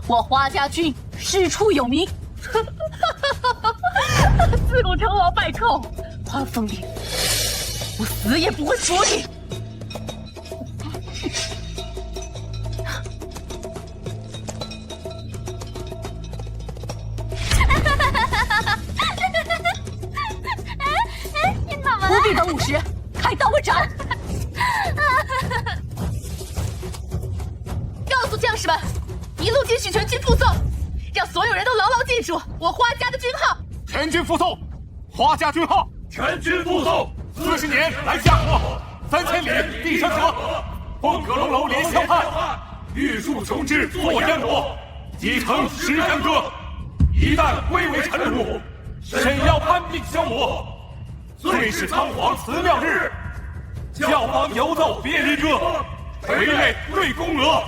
我花家军师出有名。自古成王败寇，花凤岭，我死也不会服你。不必等50，开刀我斩！告诉将士们，一路继续全军复送，让所有人都牢牢记住我花家的军号。全军复送，花家军号，全军复送。40年来下河，3000里地山河，风阁龙楼连相盼，玉树琼枝作烟火。继承石干戈，一旦归为臣虏，身要攀病消磨。最是仓皇辞庙日，教坊游奏别离歌，垂泪对宫娥。